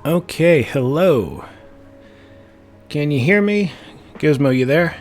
Okay, hello. Can you hear me? Gizmo, you there?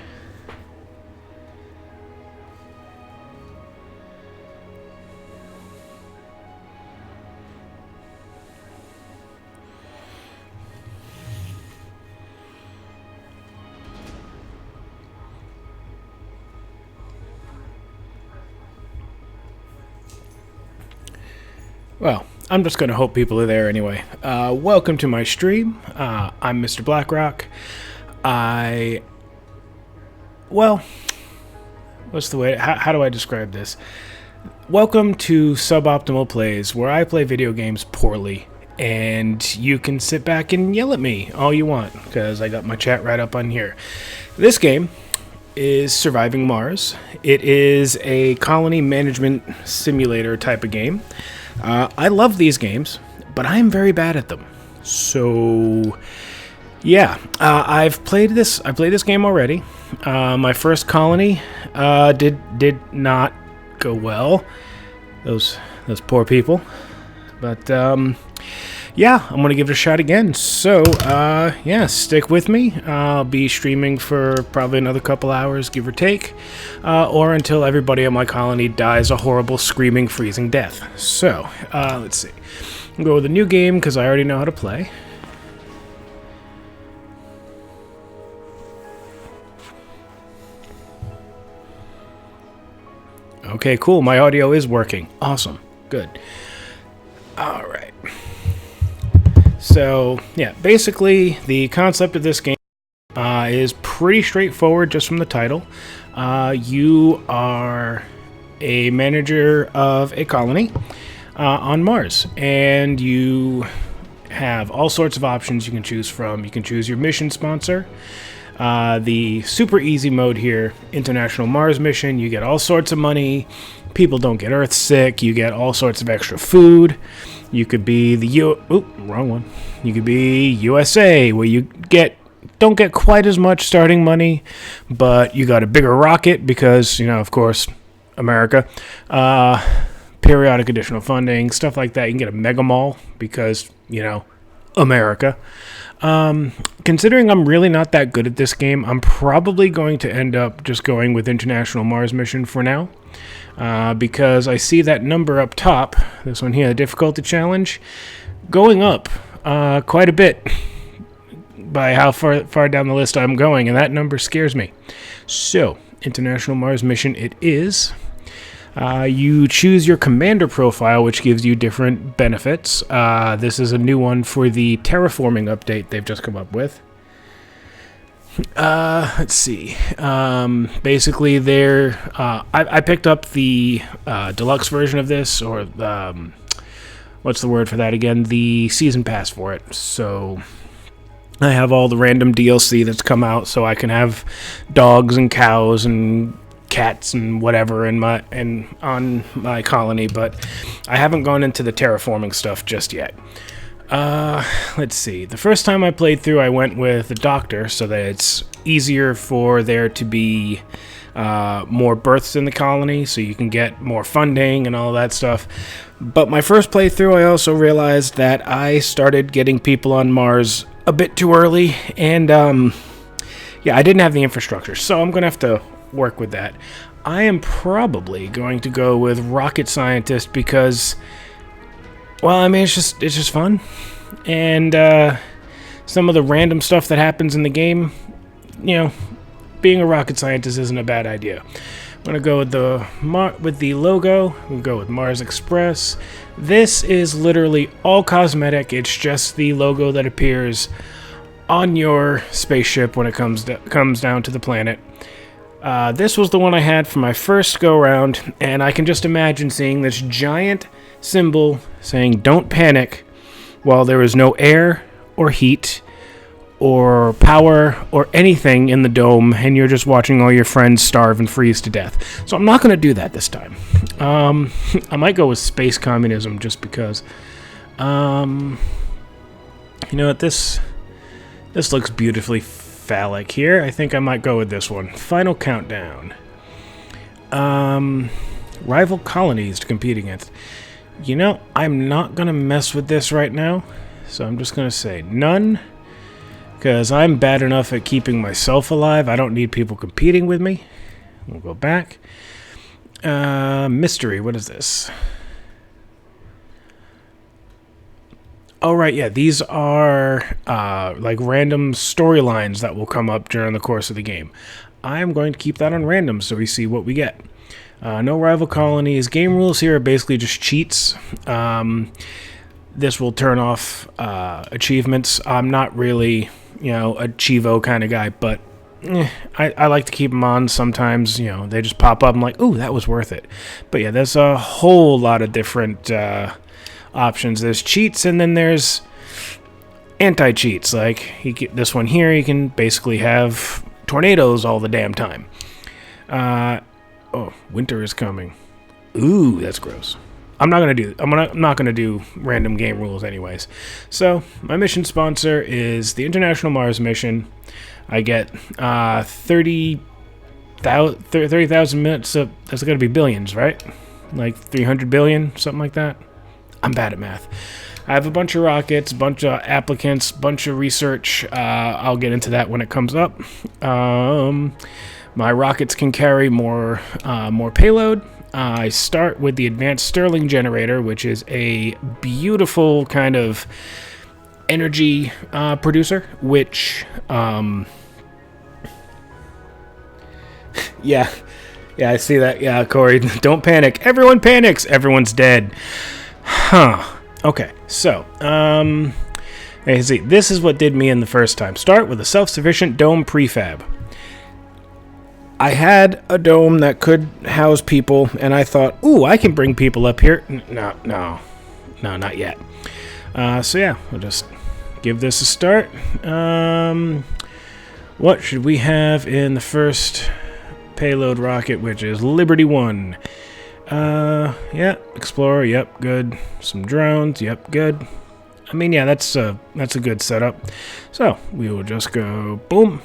Well, I'm just going to hope people are there anyway. Welcome to my stream. I'm Mr. Blackrock. Well, what's the way? How do I describe this? Welcome to Suboptimal Plays, where I play video games poorly, and you can sit back and yell at me all you want, because I got my chat right up on here. This game is Surviving Mars. It is a colony management simulator type of game. I love these games, but I am very bad at them. So, yeah, I played this game already. My first colony did not go well. Those poor people. But yeah, I'm gonna give it a shot again. So yeah, stick with me. I'll be streaming for probably another couple hours, give or take, or until everybody on my colony dies a horrible, screaming, freezing death. So let's see. I'll go with a new game because I already know how to play. Okay, cool. My audio is working. Awesome. Good. All right. So, yeah, basically the concept of this game is pretty straightforward just from the title. You are a manager of a colony on Mars, and you have all sorts of options you can choose from. You can choose your mission sponsor. The super easy mode here, International Mars Mission, you get all sorts of money. People don't get Earth sick. You get all sorts of extra food. You could be the wrong one. You could be USA, where you don't get quite as much starting money, but you got a bigger rocket because, of course, America. Periodic additional funding, stuff like that. You can get a mega mall because, America. Considering I'm really not that good at this game, I'm probably going to end up just going with International Mars Mission for now. Because I see that number up top, this one here, the difficulty challenge, going up quite a bit by how far down the list I'm going, and that number scares me. So, International Mars Mission it is. You choose your commander profile, which gives you different benefits. This is a new one for the terraforming update they've just come up with. Let's see. Basically, I picked up the deluxe version of this, or what's the word for that again? The season pass for it. So I have all the random DLC that's come out, so I can have dogs and cows and cats and whatever on my colony, but I haven't gone into the terraforming stuff just yet. Let's see. The first time I played through, I went with the doctor so that it's easier for there to be more births in the colony, so you can get more funding and all that stuff. But my first playthrough, I also realized that I started getting people on Mars a bit too early, and yeah, I didn't have the infrastructure, so I'm gonna have to work with that. I am probably going to go with rocket scientist because, well, I mean, it's just fun, and some of the random stuff that happens in the game, being a rocket scientist isn't a bad idea. I'm gonna go with the logo. We'll go with Mars Express. This is literally all cosmetic. It's just the logo that appears on your spaceship when it comes down to the planet. This was the one I had for my first go-round, and I can just imagine seeing this giant symbol saying "Don't panic," while there is no air or heat or power or anything in the dome, and you're just watching all your friends starve and freeze to death. So I'm not going to do that this time. I might go with space communism just because. You know what? This looks beautifully phallic here. I think I might go with this one. Final countdown. Rival colonies to compete against. I'm not going to mess with this right now. So I'm just going to say none, because I'm bad enough at keeping myself alive. I don't need people competing with me. We'll go back. Mystery, what is this? Oh, right, yeah, these are like random storylines that will come up during the course of the game. I'm going to keep that on random so we see what we get. No rival colonies. Game rules here are basically just cheats. This will turn off achievements. I'm not really, a Chivo kind of guy, but I like to keep them on sometimes. They just pop up. I'm like, ooh, that was worth it. But yeah, there's a whole lot of different options. There's cheats, and then there's anti-cheats. Like this one here, you can basically have tornadoes all the damn time. Oh, winter is coming. Ooh, that's gross. I'm not gonna do random game rules anyways. So my mission sponsor is the International Mars mission. I get 30,000 minutes of, that's gonna be billions, right? Like 300 billion, something like that. I'm bad at math. I have a bunch of rockets, a bunch of applicants, a bunch of research. I'll get into that when it comes up. My rockets can carry more payload. I start with the Advanced Stirling Generator, which is a beautiful kind of energy producer, which, yeah, I see that. Yeah, Corey, don't panic. Everyone panics. Everyone's dead. Huh. Okay, so, you see, this is what did me in the first time. Start with a self-sufficient dome prefab. I had a dome that could house people, and I thought, ooh, I can bring people up here. No, not yet. So yeah, we'll just give this a start. What should we have in the first payload rocket, which is Liberty 1? Yeah, Explorer, yep, good. Some drones, yep, good. I mean, yeah, that's a good setup. So we will just go boom.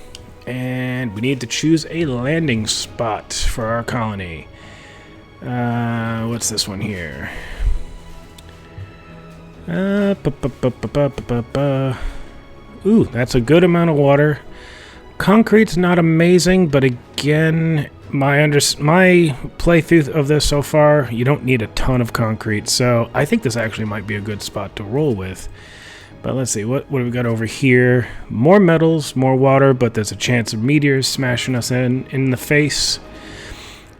And we need to choose a landing spot for our colony. What's this one here? Ooh, that's a good amount of water. Concrete's not amazing, but again, my playthrough of this so far, you don't need a ton of concrete, so I think this actually might be a good spot to roll with. But let's see, what do we got over here? More metals, more water, but there's a chance of meteors smashing us in the face.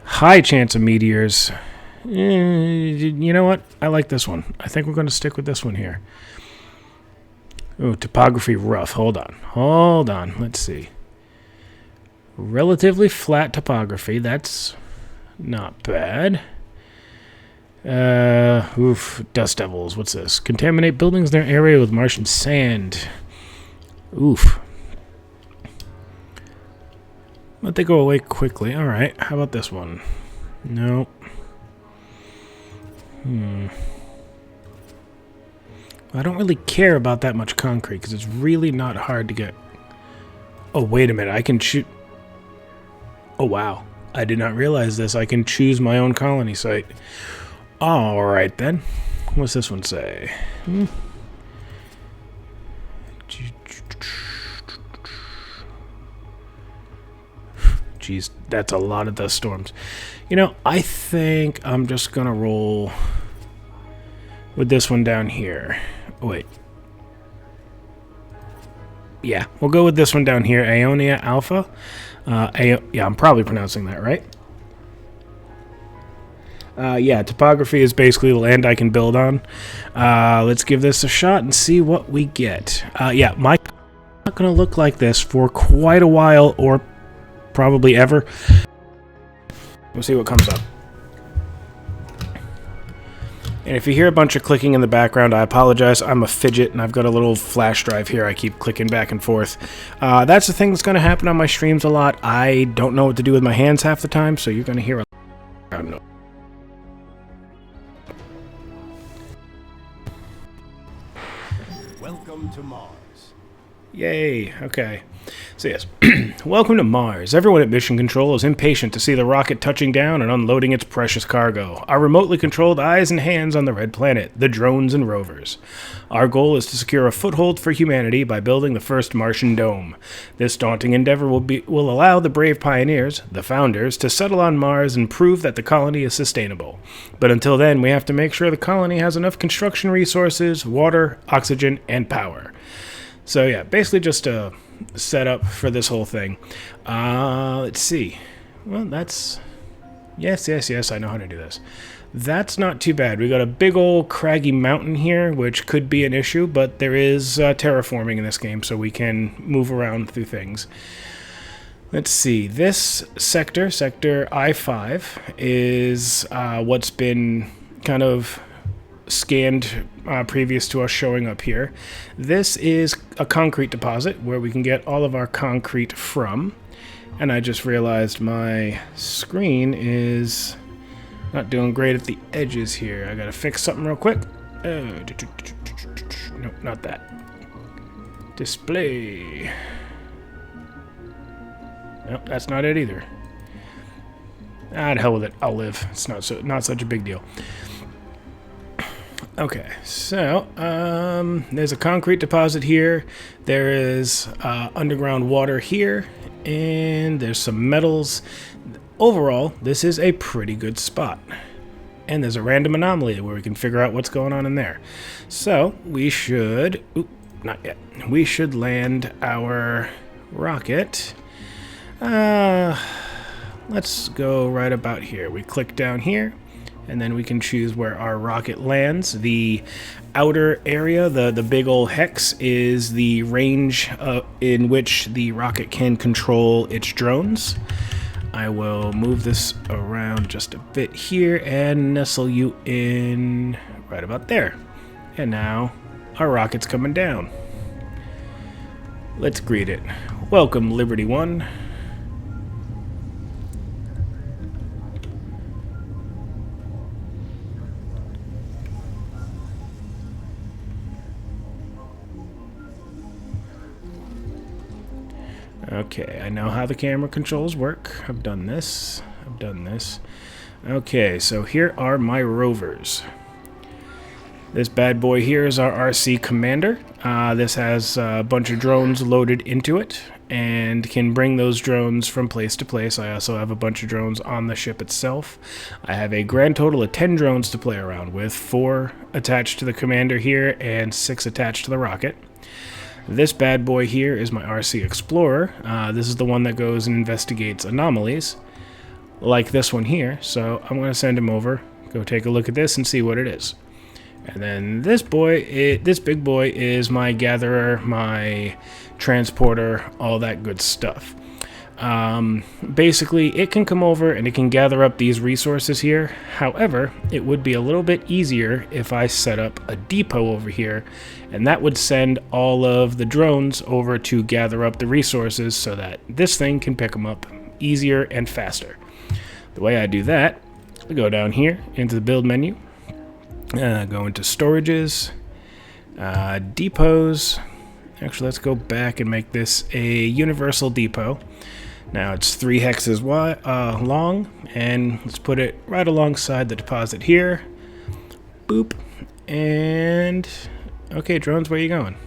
High chance of meteors. You know what? I like this one. I think we're going to stick with this one here. Ooh, topography rough. Hold on. Let's see. Relatively flat topography. That's not bad. Dust devils. What's this? Contaminate buildings in their area with Martian sand. Oof. Let they go away quickly. Alright, how about this one? Nope. I don't really care about that much concrete because it's really not hard to get. Oh, wait a minute. I can shoot. Oh, wow. I did not realize this. I can choose my own colony site. Alright then. What's this one say? Jeez, that's a lot of dust storms. I think I'm just gonna roll with this one down here. Wait. Yeah, we'll go with this one down here. Aeonia Alpha. Yeah, I'm probably pronouncing that right. Yeah, topography is basically the land I can build on. Let's give this a shot and see what we get. Yeah, my not going to look like this for quite a while, or probably ever. We'll see what comes up. And if you hear a bunch of clicking in the background, I apologize. I'm a fidget, and I've got a little flash drive here. I keep clicking back and forth. That's the thing that's going to happen on my streams a lot. I don't know what to do with my hands half the time, so you're going to hear a lot of noise. Welcome to Mars. Yay, okay. So yes, welcome to Mars. Everyone at Mission Control is impatient to see the rocket touching down and unloading its precious cargo. Our remotely controlled eyes and hands on the red planet, the drones and rovers. Our goal is to secure a foothold for humanity by building the first Martian dome. This daunting endeavor will allow the brave pioneers, the founders, to settle on Mars and prove that the colony is sustainable. But until then, we have to make sure the colony has enough construction resources, water, oxygen, and power. So yeah, basically just a setup for this whole thing. Let's see. Well, that's... Yes, I know how to do this. That's not too bad. We got a big old craggy mountain here, which could be an issue, but there is terraforming in this game, so we can move around through things. Let's see. This sector I-5, is what's been kind of scanned previous to us showing up here. This is a concrete deposit where we can get all of our concrete from. And I just realized my screen is not doing great at the edges here. I gotta fix something real quick. No, not that. Display. Nope, that's not it either. Ah, to hell with it. I'll live. It's not such a big deal. Okay, so there's a concrete deposit here. There is underground water here, and there's some metals. Overall, this is a pretty good spot. And there's a random anomaly where we can figure out what's going on in there. So we should... Oop, not yet. We should land our rocket. Let's go right about here. We click down here. And then we can choose where our rocket lands. The outer area, the big old hex, is the range in which the rocket can control its drones. I will move this around just a bit here and nestle you in right about there. And now our rocket's coming down. Let's greet it. Welcome, Liberty One. Okay, I know how the camera controls work. I've done this. Okay, so here are my rovers. This bad boy here is our RC Commander. This has a bunch of drones loaded into it and can bring those drones from place to place. I also have a bunch of drones on the ship itself. I have a grand total of 10 drones to play around with, 4 attached to the Commander here and 6 attached to the rocket. This bad boy here is my RC Explorer. This is the one that goes and investigates anomalies, like this one here. So I'm going to send him over, go take a look at this and see what it is. And then this big boy is my gatherer, my transporter, all that good stuff. Basically, it can come over and it can gather up these resources here. However, it would be a little bit easier if I set up a depot over here, and that would send all of the drones over to gather up the resources so that this thing can pick them up easier and faster. The way I do that, I go down here into the build menu, go into storages, depots. Actually, let's go back and make this a universal depot. Now it's 3 hexes long, and let's put it right alongside the deposit here. Boop. And okay, drones, where are you going?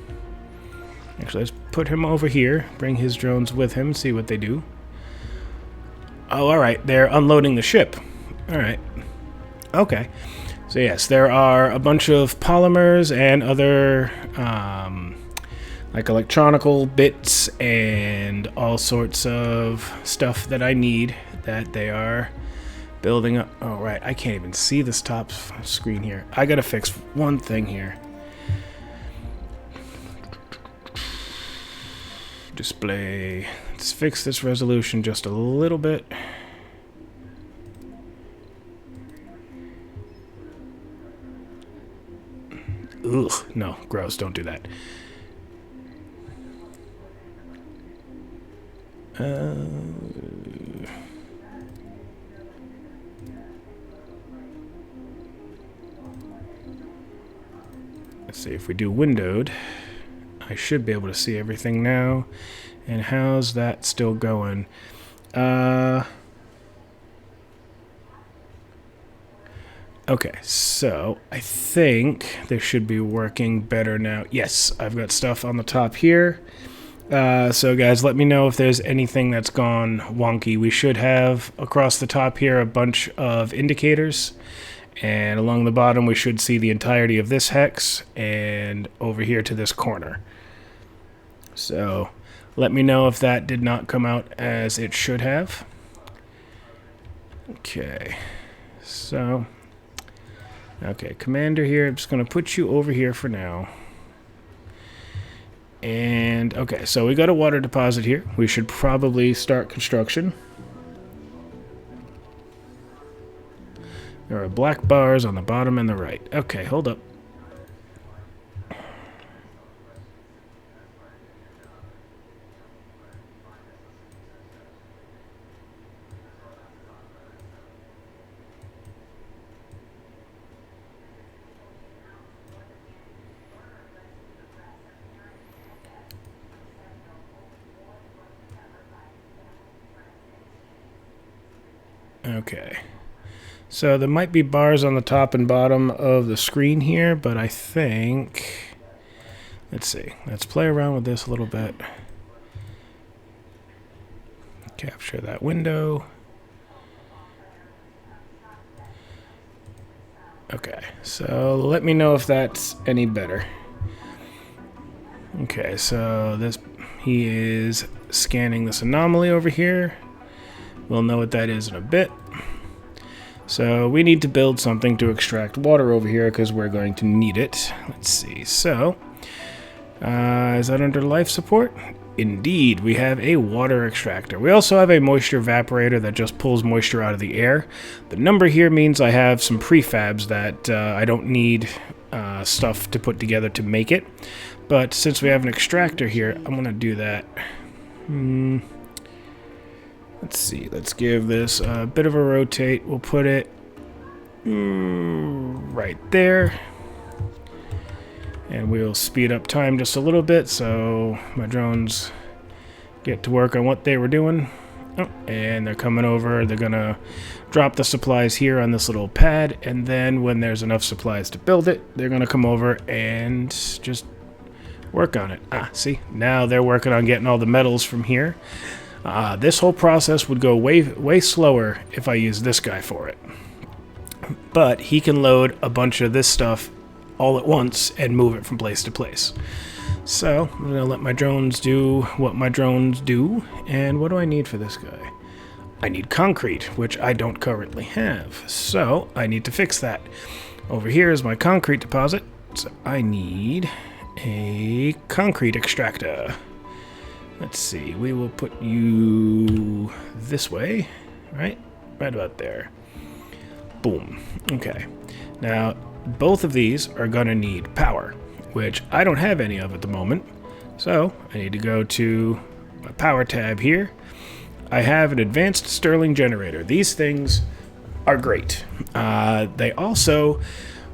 Actually, let's put him over here, bring his drones with him, see what they do. Oh, alright, they're unloading the ship. Alright. Okay. So yes, there are a bunch of polymers and other like electronical bits and all sorts of stuff that I need that they are building up. Oh, right, I can't even see this top screen here. I gotta fix one thing here. Display. Let's fix this resolution just a little bit. Ugh, no, gross, don't do that. Let's see if we do windowed. I should be able to see everything now. And how's that still going? Okay, so I think they should be working better now. Yes, I've got stuff on the top here. So guys, let me know if there's anything that's gone wonky. We should have across the top here a bunch of indicators. And along the bottom we should see the entirety of this hex and over here to this corner. So let me know if that did not come out as it should have. Okay, so... Okay, Commander here, I'm just going to put you over here for now. And, okay, so we got a water deposit here. We should probably start construction. There are black bars on the bottom and the right. Okay, hold up. Okay, so there might be bars on the top and bottom of the screen here, but I think, let's see, let's play around with this a little bit. Capture that window. Okay, so let me know if that's any better. Okay, so this, he is scanning this anomaly over here. We'll know what that is in a bit. So we need to build something to extract water over here because we're going to need it. Let's see. So, is that under life support? Indeed, we have a water extractor. We also have a moisture evaporator that just pulls moisture out of the air. The number here means I have some prefabs that I don't need stuff to put together to make it. But since we have an extractor here, I'm going to do that. Let's see, let's give this a bit of a rotate. We'll put it right there. And we'll speed up time just a little bit so my drones get to work on what they were doing. Oh, and they're coming over. They're going to drop the supplies here on this little pad. And then when there's enough supplies to build it, they're going to come over and just work on it. Ah, see, now they're working on getting all the metals from here. This whole process would go way slower if I use this guy for it. But he can load a bunch of this stuff all at once and move it from place to place. So I'm going to let my drones do what my drones do. And what do I need for this guy? I need concrete, which I don't currently have. So I need to fix that. Over here is my concrete deposit. So I need a concrete extractor. Let's see, we will put you this way, right? Right about there. Boom. Okay. Now, both of these are going to need power, which I don't have any of at the moment. So, I need to go to my power tab here. I have an advanced Stirling generator. These things are great. They also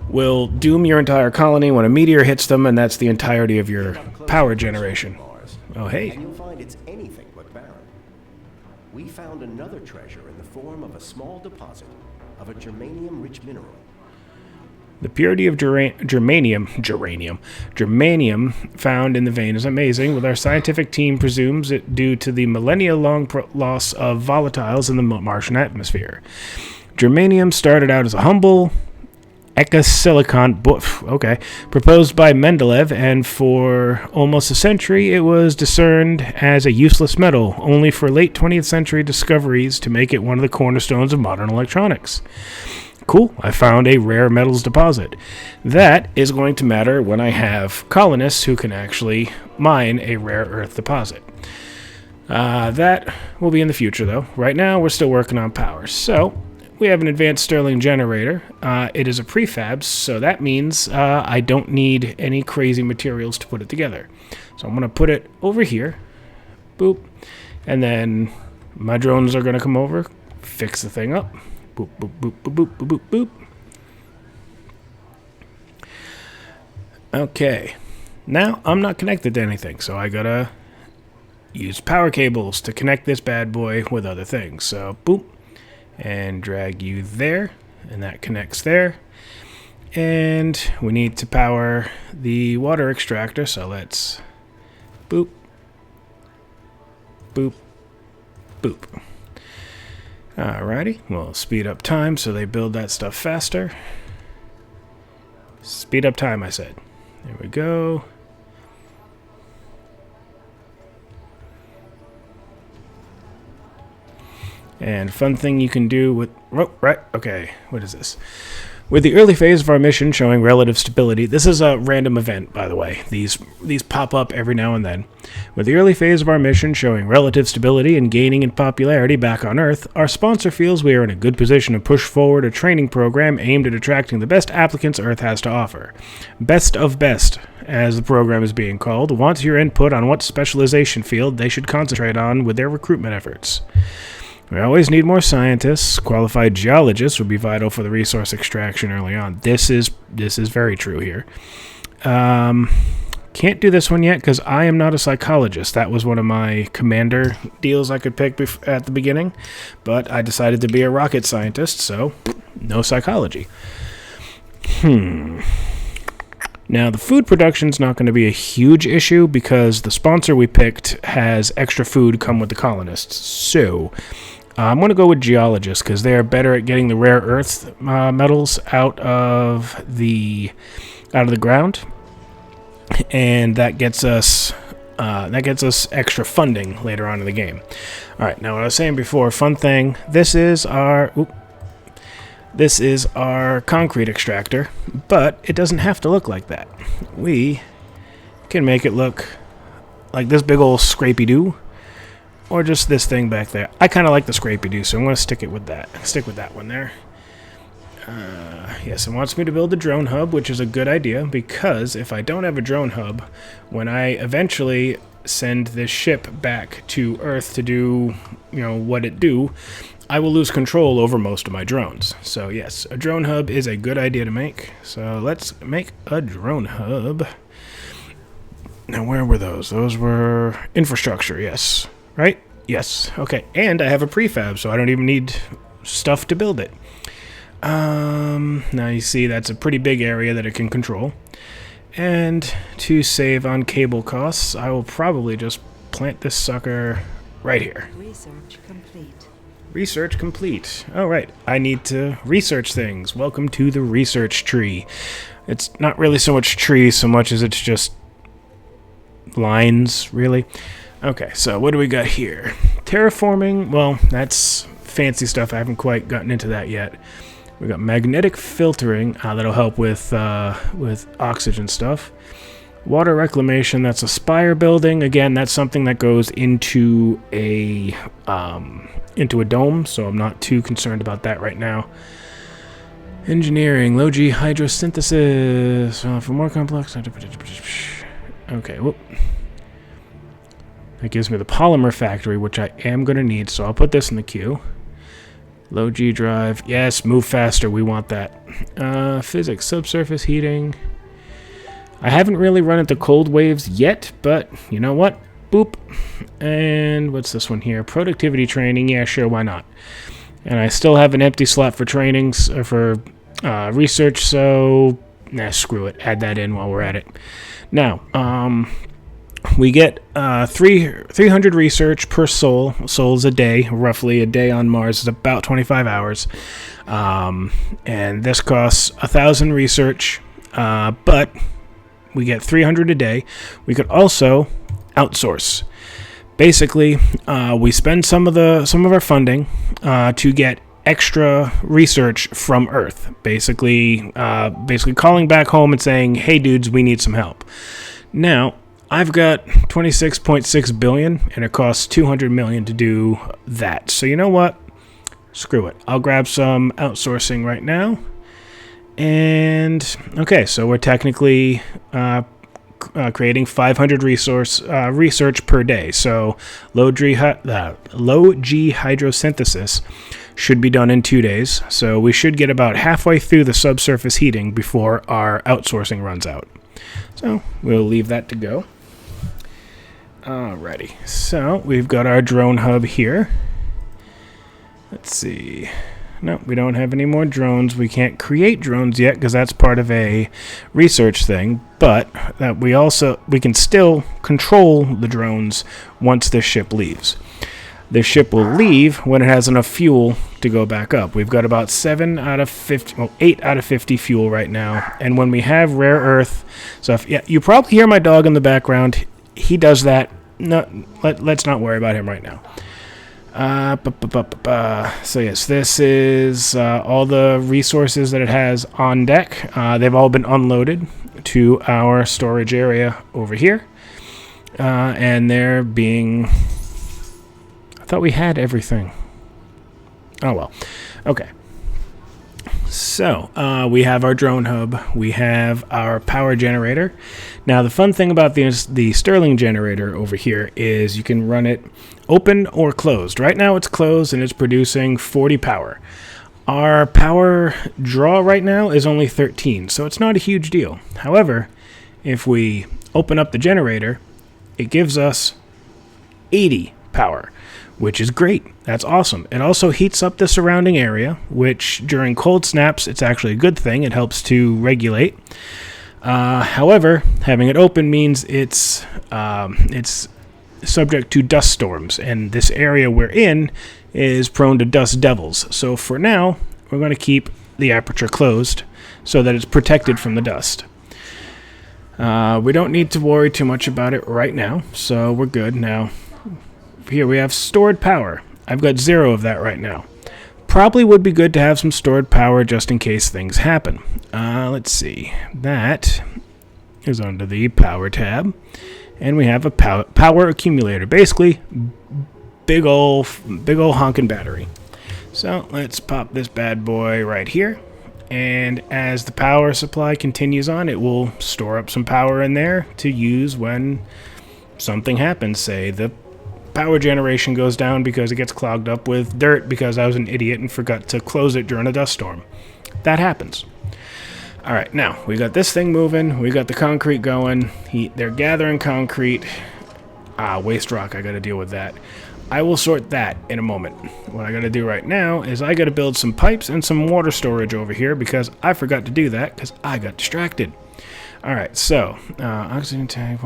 will doom your entire colony when a meteor hits them, and that's the entirety of your power generation. Oh, hey. And you'll find it's anything but barren. We found another treasure in the form of a small deposit of a germanium-rich mineral. The purity of germanium found in the vein is amazing, with our scientific team presumes it due to the millennia-long loss of volatiles in the Martian atmosphere. Germanium started out as a humble ecosilicon, proposed by Mendeleev, and for almost a century it was discerned as a useless metal, only for late 20th century discoveries to make it one of the cornerstones of modern electronics. Cool, I found a rare metals deposit. That is going to matter when I have colonists who can actually mine a rare earth deposit. That will be in the future, though. Right now, we're still working on power. So, we have an advanced Stirling generator. It is a prefab, so that means I don't need any crazy materials to put it together. So I'm going to put it over here. Boop. And then my drones are going to come over, fix the thing up. Boop, boop, boop, boop, boop, boop, boop, boop. Okay. Now, I'm not connected to anything, so I gotta use power cables to connect this bad boy with other things. So, boop, and drag you there, and that connects there. And we need to power the water extractor, so let's boop, boop, boop. Alrighty, we'll speed up time so they build that stuff faster. Speed up time, I said. There we go. And fun thing you can do with... Oh, right, okay, what is this? With the early phase of our mission showing relative stability, this is a random event, by the way. These pop up every now and then. With the early phase of our mission showing relative stability and gaining in popularity back on Earth, our sponsor feels we are in a good position to push forward a training program aimed at attracting the best applicants Earth has to offer. Best of Best, as the program is being called, wants your input on what specialization field they should concentrate on with their recruitment efforts. We always need more scientists. Qualified geologists would be vital for the resource extraction early on. This is very true here. Can't do this one yet because I am not a psychologist. That was one of my commander deals I could pick at the beginning, but I decided to be a rocket scientist, so no psychology. Now, the food production's not going to be a huge issue because the sponsor we picked has extra food come with the colonists. So I'm going to go with geologists because they're better at getting the rare earth metals out of the ground, and that gets us extra funding later on in the game. All right, now what I was saying before, fun thing. This is our concrete extractor, but it doesn't have to look like that. We can make it look like this big old scrapey-doo, or just this thing back there. I kind of like the scrapey-doo, so I'm going to stick with that one there. Yes, it wants me to build a drone hub, which is a good idea, because if I don't have a drone hub, when I eventually send this ship back to Earth to do, what it do, I will lose control over most of my drones. So yes, a drone hub is a good idea to make. So let's make a drone hub. Now where were those? Those were infrastructure, yes. Right? Yes. Okay, and I have a prefab, so I don't even need stuff to build it. Now you see that's a pretty big area that it can control. And to save on cable costs, I will probably just plant this sucker right here. Research complete. Research complete. All right, I need to research things. Welcome to the research tree. It's not really so much tree so much as it's just lines, really. Okay, so what do we got here? Terraforming, well, that's fancy stuff. I haven't quite gotten into that yet. We got magnetic filtering. That'll help with oxygen stuff. Water reclamation, that's a spire building. Again, that's something that goes into a dome, so I'm not too concerned about that right now. Engineering, low-G hydrosynthesis. For more complex... Okay, whoop. That gives me the polymer factory, which I am going to need, so I'll put this in the queue. Low-G drive. Yes, move faster. We want that. Physics, subsurface heating. I haven't really run into cold waves yet, but you know what? Boop. And what's this one here? Productivity training. Yeah, sure, why not? And I still have an empty slot for trainings, for research, so screw it. Add that in while we're at it. Now, we get 300 research per soul. Souls a day. Roughly a day on Mars is about 25 hours. And this costs 1,000 research, but we get 300 a day. We could also outsource. Basically, we spend some of our funding to get extra research from Earth. Basically calling back home and saying, "Hey, dudes, we need some help." Now, I've got 26.6 billion, and it costs 200 million to do that. So you know what? Screw it. I'll grab some outsourcing right now. And okay, so we're technically creating 500 research per day. So low-G hydrosynthesis should be done in 2 days. So we should get about halfway through the subsurface heating before our outsourcing runs out. So we'll leave that to go. Alrighty, so we've got our drone hub here. Let's see. No, we don't have any more drones. We can't create drones yet because that's part of a research thing, but that we can still control the drones once this ship leaves. This ship will leave when it has enough fuel to go back up. We've got about 8 out of 50 fuel right now, and when we have rare earth stuff, yeah, you probably hear my dog in the background. He does that. No, let's not worry about him right now. So yes, this is all the resources that it has on deck. They've all been unloaded to our storage area over here. And they're being... I thought we had everything. Oh well. Okay. So, we have our drone hub. We have our power generator. Now, the fun thing about the Stirling generator over here is you can run it open or closed. Right now it's closed and it's producing 40 power. Our power draw right now is only 13, so it's not a huge deal. However, if we open up the generator, it gives us 80 power, which is great. That's awesome. It also heats up the surrounding area, which during cold snaps, it's actually a good thing. It helps to regulate. However, having it open means it's subject to dust storms, and this area we're in is prone to dust devils. So for now, we're going to keep the aperture closed so that it's protected from the dust. We don't need to worry too much about it right now, so we're good. Now, here we have stored power. I've got 0 of that right now. Probably would be good to have some stored power just in case things happen. Let's see. That is under the power tab. And we have a power accumulator. Basically, big ol' honkin' battery. So let's pop this bad boy right here. And as the power supply continues on, it will store up some power in there to use when something happens. Say the power generation goes down because it gets clogged up with dirt because I was an idiot and forgot to close it during a dust storm. That happens. Alright, now, we got this thing moving, we got the concrete going, they're gathering concrete. Waste rock, I gotta deal with that. I will sort that in a moment. What I gotta do right now is I gotta build some pipes and some water storage over here because I forgot to do that because I got distracted. Alright, so, oxygen tank,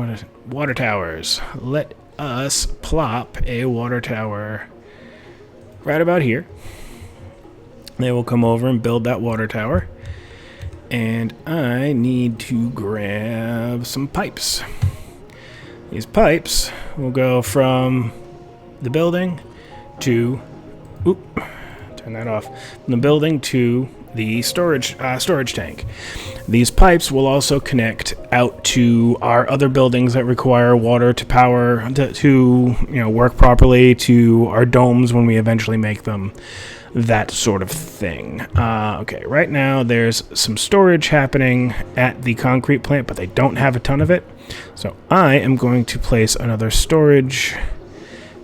water towers. Let us plop a water tower right about here. They will come over and build that water tower. And I need to grab some pipes. These pipes will go from the building to... turn that off. From the building to the storage tank. These pipes will also connect out to our other buildings that require water to power, to work properly, to our domes when we eventually make them. That sort of thing. Okay, right now there's some storage happening at the concrete plant, but they don't have a ton of it. So I am going to place another storage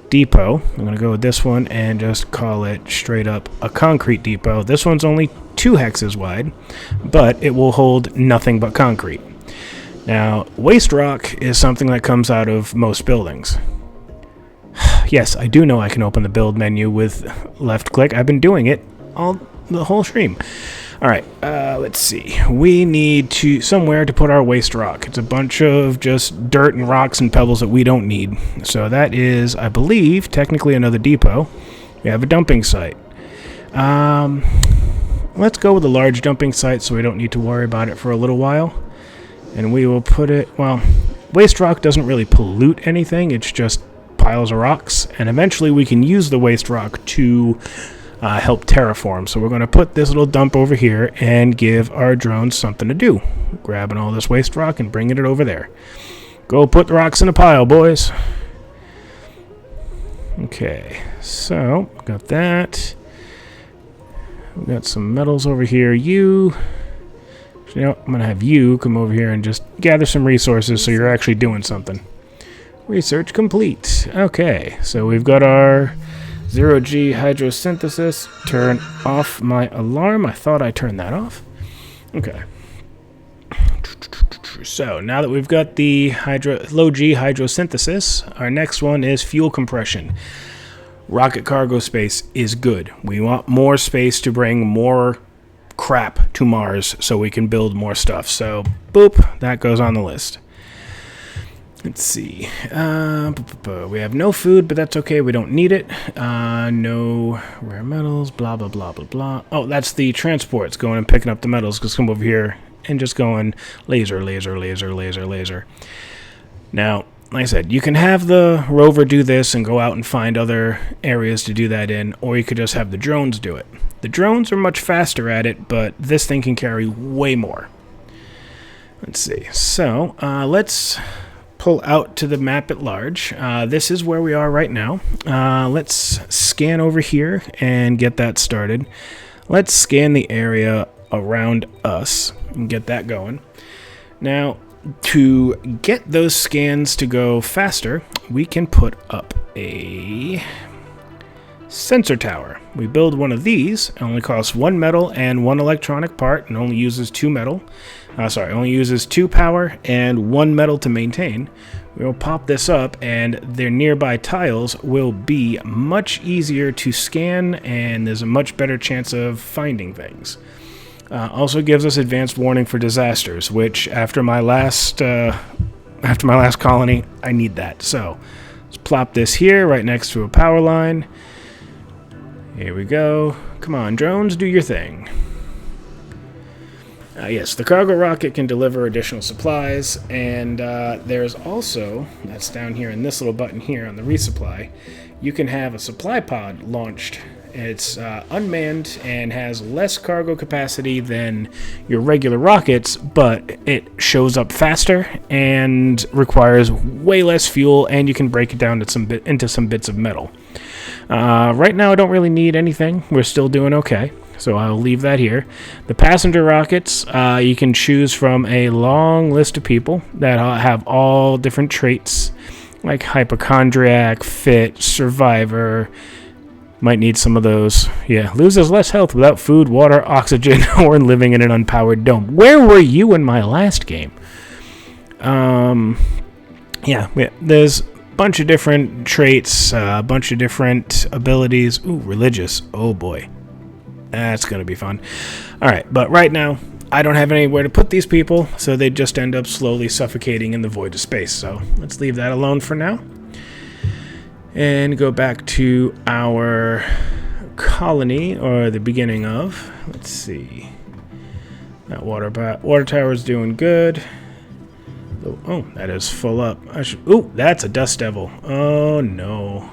depot. I'm going to go with this one and just call it straight up a concrete depot. This one's only 2 hexes wide, but it will hold nothing but concrete. Now, waste rock is something that comes out of most buildings. Yes, I do know I can open the build menu with left click. I've been doing it the whole stream. Alright, let's see. We need somewhere to put our waste rock. It's a bunch of just dirt and rocks and pebbles that we don't need. So that is, I believe, technically another depot. We have a dumping site. Let's go with a large dumping site so we don't need to worry about it for a little while. And we will put it, well, waste rock doesn't really pollute anything. It's just piles of rocks, and eventually we can use the waste rock to help terraform. So we're going to put this little dump over here and give our drones something to do. Grabbing all this waste rock and bringing it over there. Go put the rocks in a pile, boys. Okay, so got that. We got some metals over here. I'm going to have you come over here and just gather some resources so you're actually doing something. Research complete. Okay, so we've got our 0G hydrosynthesis. Turn off my alarm. I thought I turned that off. Okay. So now that we've got the low G hydrosynthesis, our next one is fuel compression. Rocket cargo space is good. We want more space to bring more crap to Mars so we can build more stuff. So, boop, that goes on the list. Let's see. We have no food, but that's okay. We don't need it. No rare metals, blah, blah, blah, blah, blah. Oh, that's the transports going and picking up the metals. Just come over here and just going laser, laser, laser, laser, laser. Now, like I said, you can have the rover do this and go out and find other areas to do that in, or you could just have the drones do it. The drones are much faster at it, but this thing can carry way more. Let's see. So, let's pull out to the map at large. This is where we are right now. Let's scan over here and get that started. Let's scan the area around us and get that going. Now, to get those scans to go faster, we can put up a sensor tower. We build one of these. It only costs 1 metal and 1 electronic part, and only uses 2 metal. Only uses 2 power and 1 metal to maintain. We'll pop this up, and their nearby tiles will be much easier to scan, and there's a much better chance of finding things. Also gives us advanced warning for disasters, which after my last colony, I need that. So let's plop this here, right next to a power line. Here we go. Come on, drones, do your thing. Yes, the cargo rocket can deliver additional supplies, and there's also, that's down here in this little button here on the resupply, you can have a supply pod launched. It's unmanned and has less cargo capacity than your regular rockets, but it shows up faster and requires way less fuel, and you can break it down into some bits of metal. Right now I don't really need anything. We're still doing okay, so I'll leave that here. The passenger rockets, you can choose from a long list of people that have all different traits, like hypochondriac, fit, survivor. Might need some of those. Yeah, loses less health without food, water, oxygen, or living in an unpowered dome. Where were you in my last game? Yeah, there's a bunch of different traits, a bunch of different abilities. Ooh, religious. Oh boy. That's going to be fun. Alright, but right now, I don't have anywhere to put these people, so they just end up slowly suffocating in the void of space. So let's leave that alone for now. And go back to our colony, or the beginning of. Let's see. That water tower is doing good. Oh, that is full up. Ooh, that's a dust devil. Oh no.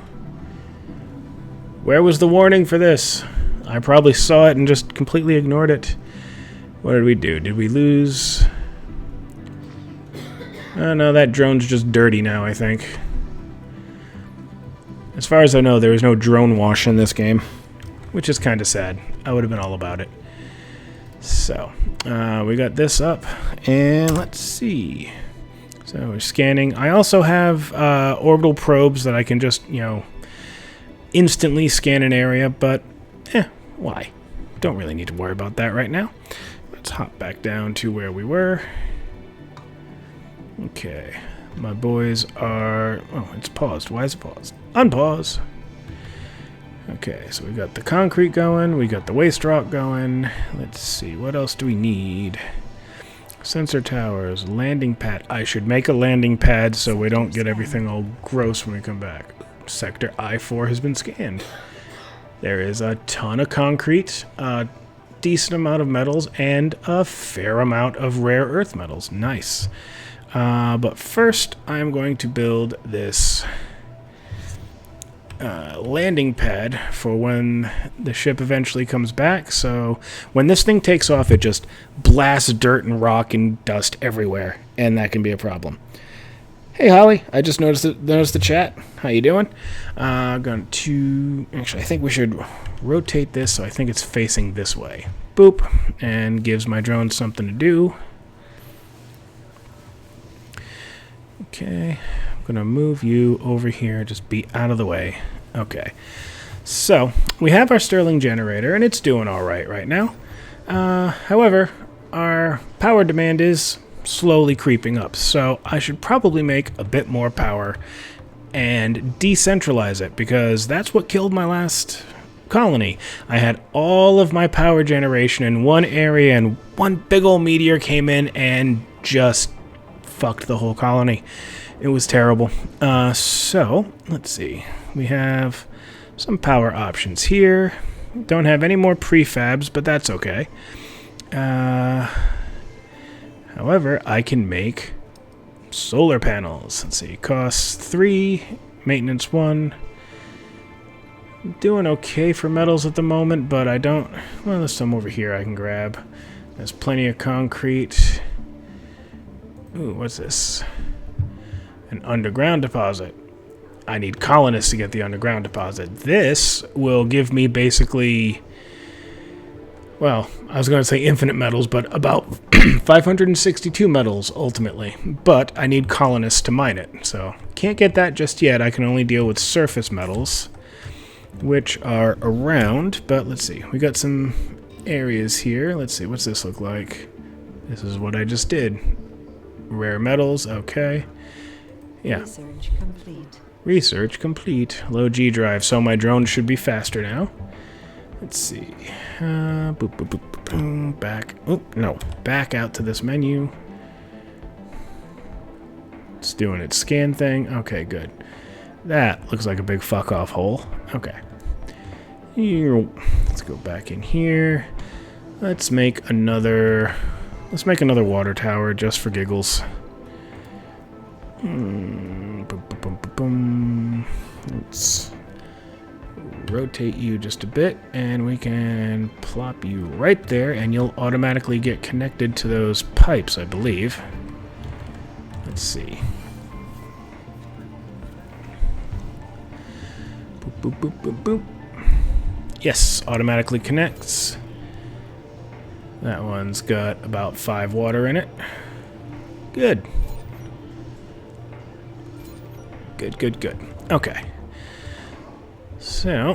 Where was the warning for this? I probably saw it and just completely ignored it. What did we do? Did we lose? Oh no, that drone's just dirty now, I think. As far as I know, there is no drone wash in this game, which is kind of sad. I would have been all about it. So, we got this up, and let's see. So we're scanning. I also have orbital probes that I can just, instantly scan an area, but, why? Don't really need to worry about that right now. Let's hop back down to where we were. Okay. My boys are... Oh, it's paused. Why is it paused? Unpause. Okay, so we got the concrete going. We got the waste rock going. Let's see. What else do we need? Sensor towers. Landing pad. I should make a landing pad so we don't get everything all gross when we come back. Sector I-4 has been scanned. There is a ton of concrete, a decent amount of metals, and a fair amount of rare earth metals. Nice. But first, I'm going to build this landing pad for when the ship eventually comes back. So when this thing takes off, it just blasts dirt and rock and dust everywhere, and that can be a problem. Hey, Holly, I just noticed the chat. How you doing? Going to... Actually, I think we should rotate this so I think it's facing this way. Boop. And gives my drone something to do. Okay, I'm going to move you over here, just be out of the way. Okay, so we have our Stirling generator, and it's doing all right now. However, our power demand is slowly creeping up. So I should probably make a bit more power and decentralize it, because that's what killed my last colony. I had all of my power generation in one area, and one big old meteor came in and just fucked the whole colony. It was terrible. So let's see. We have some power options here. Don't have any more prefabs, but that's okay. However, I can make solar panels. Let's see. Costs 3, maintenance 1. Doing okay for metals at the moment, but I don't... Well, there's some over here I can grab. There's plenty of concrete. Ooh, what's this? An underground deposit. I need colonists to get the underground deposit. This will give me basically... Well, I was going to say infinite metals, but about 562 metals, ultimately. But I need colonists to mine it, so can't get that just yet. I can only deal with surface metals, which are around, but let's see. We got some areas here. Let's see, what's this look like? This is what I just did. Rare metals, okay. Yeah. Research complete. Research complete. Low G drive, so my drone should be faster now. Let's see. Boop, boop, boop, boop, boom. Back. Oh, no. Back out to this menu. It's doing its scan thing. Okay, good. That looks like a big fuck off hole. Okay. Let's go back in here. Let's make another water tower just for giggles. Boom, boom, boom, boom, boom. Let's rotate you just a bit, and we can plop you right there, and you'll automatically get connected to those pipes, I believe. Let's see. Boop, boop, boop, boop, boop. Yes, automatically connects. That one's got about 5 water in it. Good. Good, good, good. Okay. So,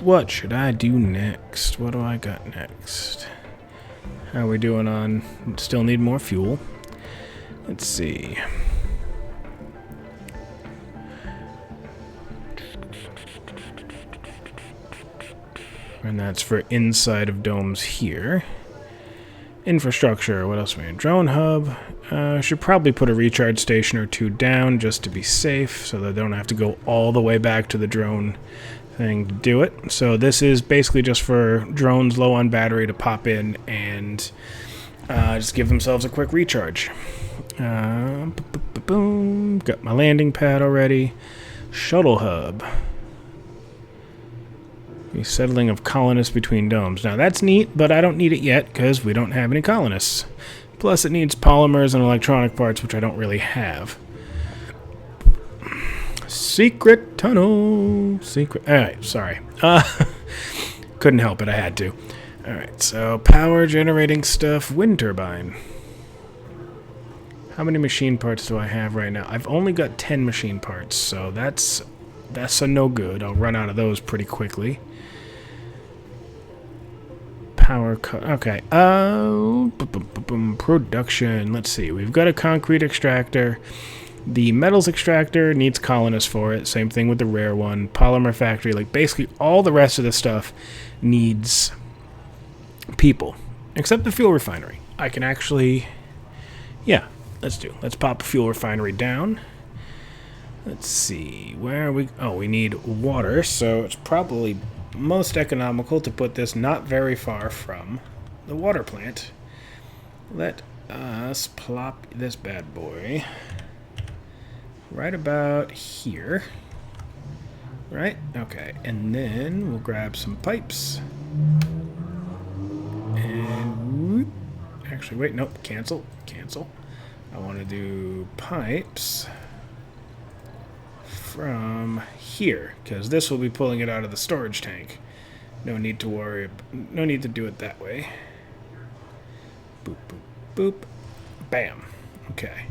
what should I do next? What do I got next? How are we doing on... Still need more fuel. Let's see. And that's for inside of domes here. Infrastructure, what else we need? Drone hub. Should probably put a recharge station or 2 down just to be safe, so that they don't have to go all the way back to the drone thing to do it. So this is basically just for drones low on battery to pop in and just give themselves a quick recharge. Boom. Got my landing pad already. Shuttle hub. Settling of colonists between domes. Now that's neat, but I don't need it yet because we don't have any colonists. Plus it needs polymers and electronic parts, which I don't really have. Secret tunnel. Secret. Alright, sorry. Couldn't help it, I had to. Alright, so power generating stuff. Wind turbine. How many machine parts do I have right now? I've only got 10 machine parts, so that's a no good. I'll run out of those pretty quickly. Okay. Production. Let's see. We've got a concrete extractor. The metals extractor needs colonists for it. Same thing with the rare one. Polymer factory. Like basically all the rest of the stuff needs people, except the fuel refinery. I can actually, yeah. Let's pop a fuel refinery down. Let's see. Where are we? Oh, we need water. So it's probably most economical to put this not very far from the water plant. Let us plop this bad boy right about here. Right? Okay. And then we'll grab some pipes. And whoop. Actually, wait, nope. Cancel. I want to do pipes from here, because this will be pulling it out of the storage tank. No need to worry. No need to do it that way. Boop, boop, boop. Bam. Okay.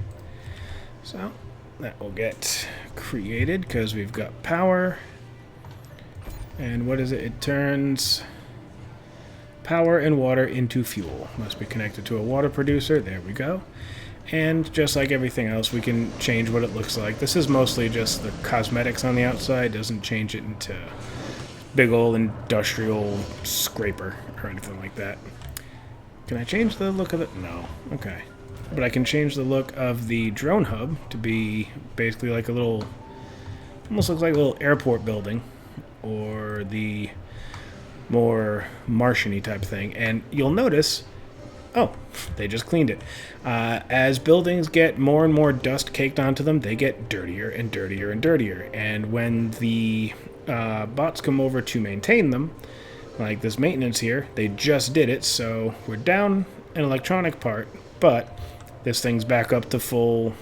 So that will get created because we've got power. And what is it? It turns power and water into fuel. Must be connected to a water producer. There we go. And just like everything else, we can change what it looks like. This is mostly just the cosmetics on the outside. Doesn't change it into big old industrial scraper or anything like that. Can I change the look of it? No. Okay. But I can change the look of the drone hub to be basically like a little... almost looks like a little airport building. Or the more Martian-y type thing. And you'll notice... oh, they just cleaned it. As buildings get more and more dust caked onto them, they get dirtier and dirtier and dirtier. And when the bots come over to maintain them, like this maintenance here, they just did it, so we're down an electronic part, but this thing's back up to full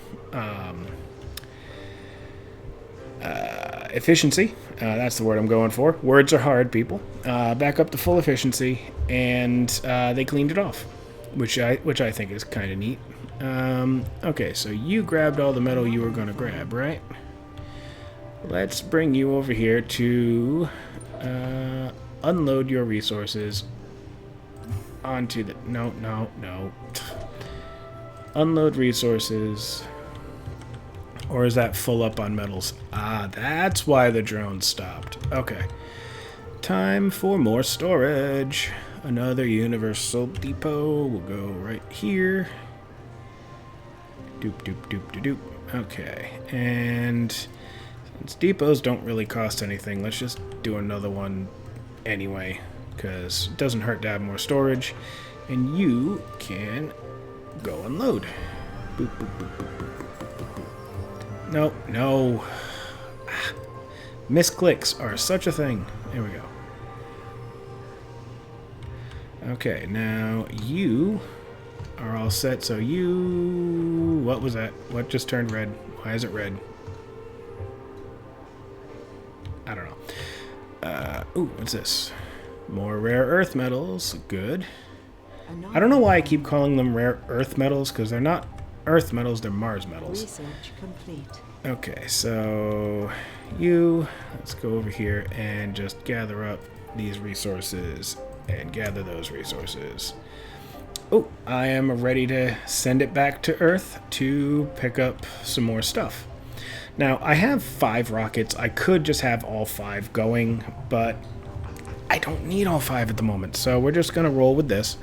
efficiency. That's the word I'm going for. Words are hard, people. Back up to full efficiency, and they cleaned it off. Which I think is kind of neat. Okay, so you grabbed all the metal you were going to grab, right? Let's bring you over here to unload your resources onto the... No. Unload resources. Or is that full up on metals? Ah, that's why the drone stopped. Okay. Time for more storage. Another universal depot will go right here. Doop. Okay, and since depots don't really cost anything, let's just do another one anyway, because it doesn't hurt to have more storage. And you can go unload. Boop. No. Misclicks are such a thing. There we go. Okay, now you are all set, so you... what was that? What just turned red? Why is it red? I don't know. Ooh, what's this? More rare earth metals. Good. I don't know why I keep calling them rare earth metals, because they're not earth metals, they're Mars metals. Research complete. Okay, so you... let's go over here and just gather up these resources and gather those resources. Oh, I am ready to send it back to Earth to pick up some more stuff. Now, I have 5 rockets. I could just have all 5 going, but I don't need all 5 at the moment, so we're just going to roll with this.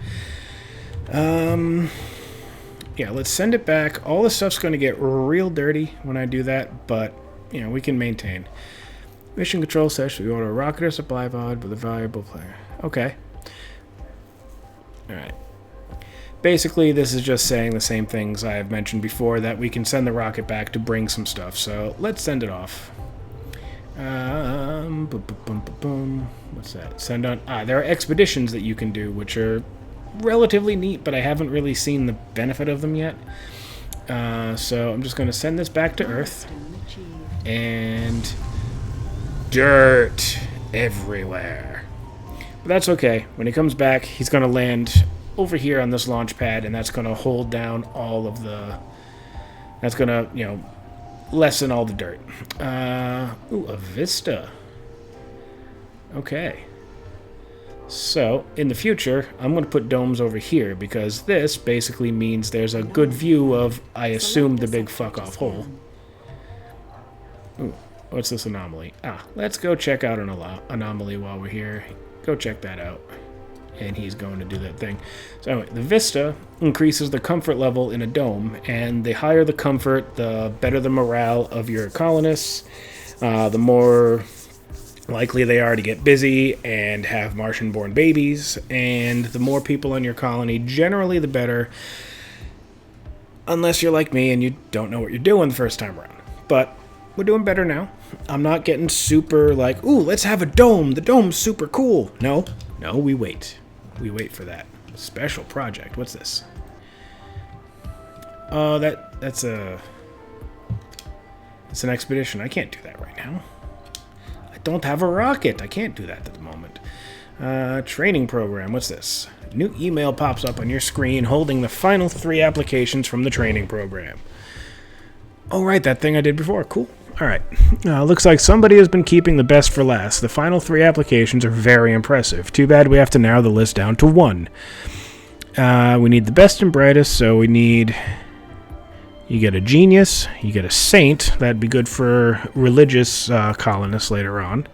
Yeah, let's send it back. All this stuff's going to get real dirty when I do that, but, you know, we can maintain. Mission control session. We order a rocket or supply pod with a valuable player. Okay. Alright. Basically, this is just saying the same things I have mentioned before, that we can send the rocket back to bring some stuff. So, let's send it off. What's that? Send on... there are expeditions that you can do, which are relatively neat, but I haven't really seen the benefit of them yet. So, I'm just going to send this back to Earth. And... dirt everywhere. But that's okay. When he comes back, he's going to land over here on this launch pad, and that's going to hold down all of the... that's going to, you know, lessen all the dirt. Ooh, a vista. Okay. So, in the future, I'm going to put domes over here, because this basically means there's a good view of, I assume, the big fuck-off hole. Ooh, what's this anomaly? Let's go check out an anomaly while we're here. Go check that out. And he's going to do that thing. So anyway, the vista increases the comfort level in a dome, and the higher the comfort, the better the morale of your colonists, the more likely they are to get busy and have Martian-born babies, and the more people on your colony, generally the better, unless you're like me and you don't know what you're doing the first time around. But we're doing better now. I'm not getting super like, ooh, let's have a dome. The dome's super cool. No, we wait. We wait for that. Special project. What's this? Oh, that's an expedition. I can't do that right now. I don't have a rocket. I can't do that at the moment. Training program. What's this? New email pops up on your screen holding the final 3 applications from the training program. Oh, right, that thing I did before. Cool. All right. Looks like somebody has been keeping the best for last. The final 3 applications are very impressive. Too bad we have to narrow the list down to 1. We need the best and brightest, so we need... You get a genius, you get a saint. That'd be good for religious colonists later on.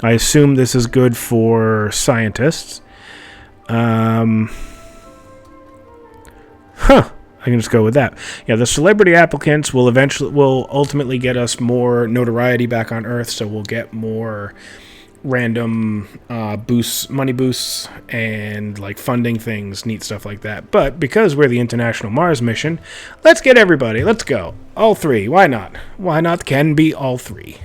I assume this is good for scientists. I can just go with that. Yeah, the celebrity applicants will ultimately get us more notoriety back on Earth, so we'll get more random money boosts, and like funding things, neat stuff like that. But because we're the International Mars Mission, let's get everybody. Let's go. All 3. Why not? Why not? Can be all 3.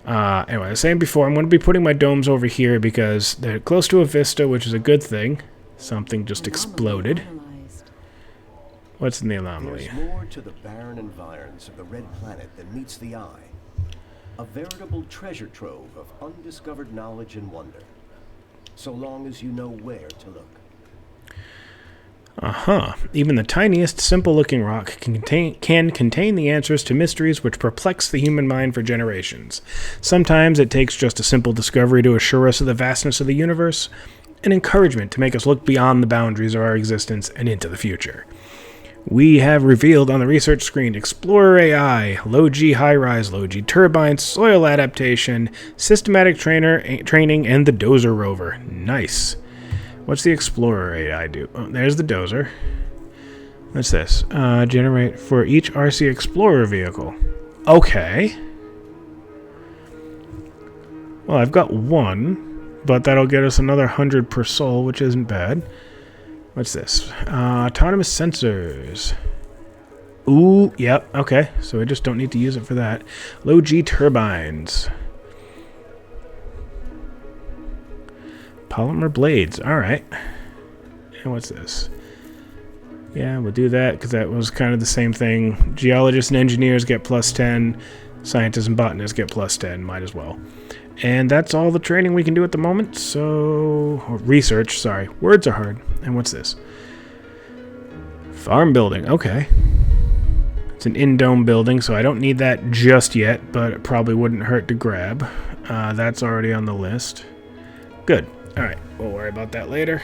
Anyway, I was saying before, I'm going to be putting my domes over here because they're close to a vista, which is a good thing. Something just exploded. What's in the anomaly? There's more to the barren environs of the Red Planet than meets the eye. A veritable treasure trove of undiscovered knowledge and wonder. So long as you know where to look. Even the tiniest, simple-looking rock can contain the answers to mysteries which perplex the human mind for generations. Sometimes it takes just a simple discovery to assure us of the vastness of the universe, an encouragement to make us look beyond the boundaries of our existence and into the future. We have revealed on the research screen Explorer AI, low-G high-rise, low-G turbines, soil adaptation, systematic training, and the Dozer rover. Nice. What's the Explorer AI do? Oh, there's the Dozer. What's this? Generate for each RC Explorer vehicle. Okay. Well, I've got 1, but that'll get us another 100 per soul, which isn't bad. What's this? Autonomous sensors. Ooh, yep, okay. So we just don't need to use it for that. Low-G turbines. Polymer blades, alright. And what's this? Yeah, we'll do that because that was kind of the same thing. Geologists and engineers get plus 10. Scientists and botanists get plus 10. Might as well. And that's all the training we can do at the moment, so... Or research, sorry. Words are hard. And what's this? Farm building, okay. It's an in-dome building, so I don't need that just yet, but it probably wouldn't hurt to grab. That's already on the list. Good. Alright, we'll worry about that later.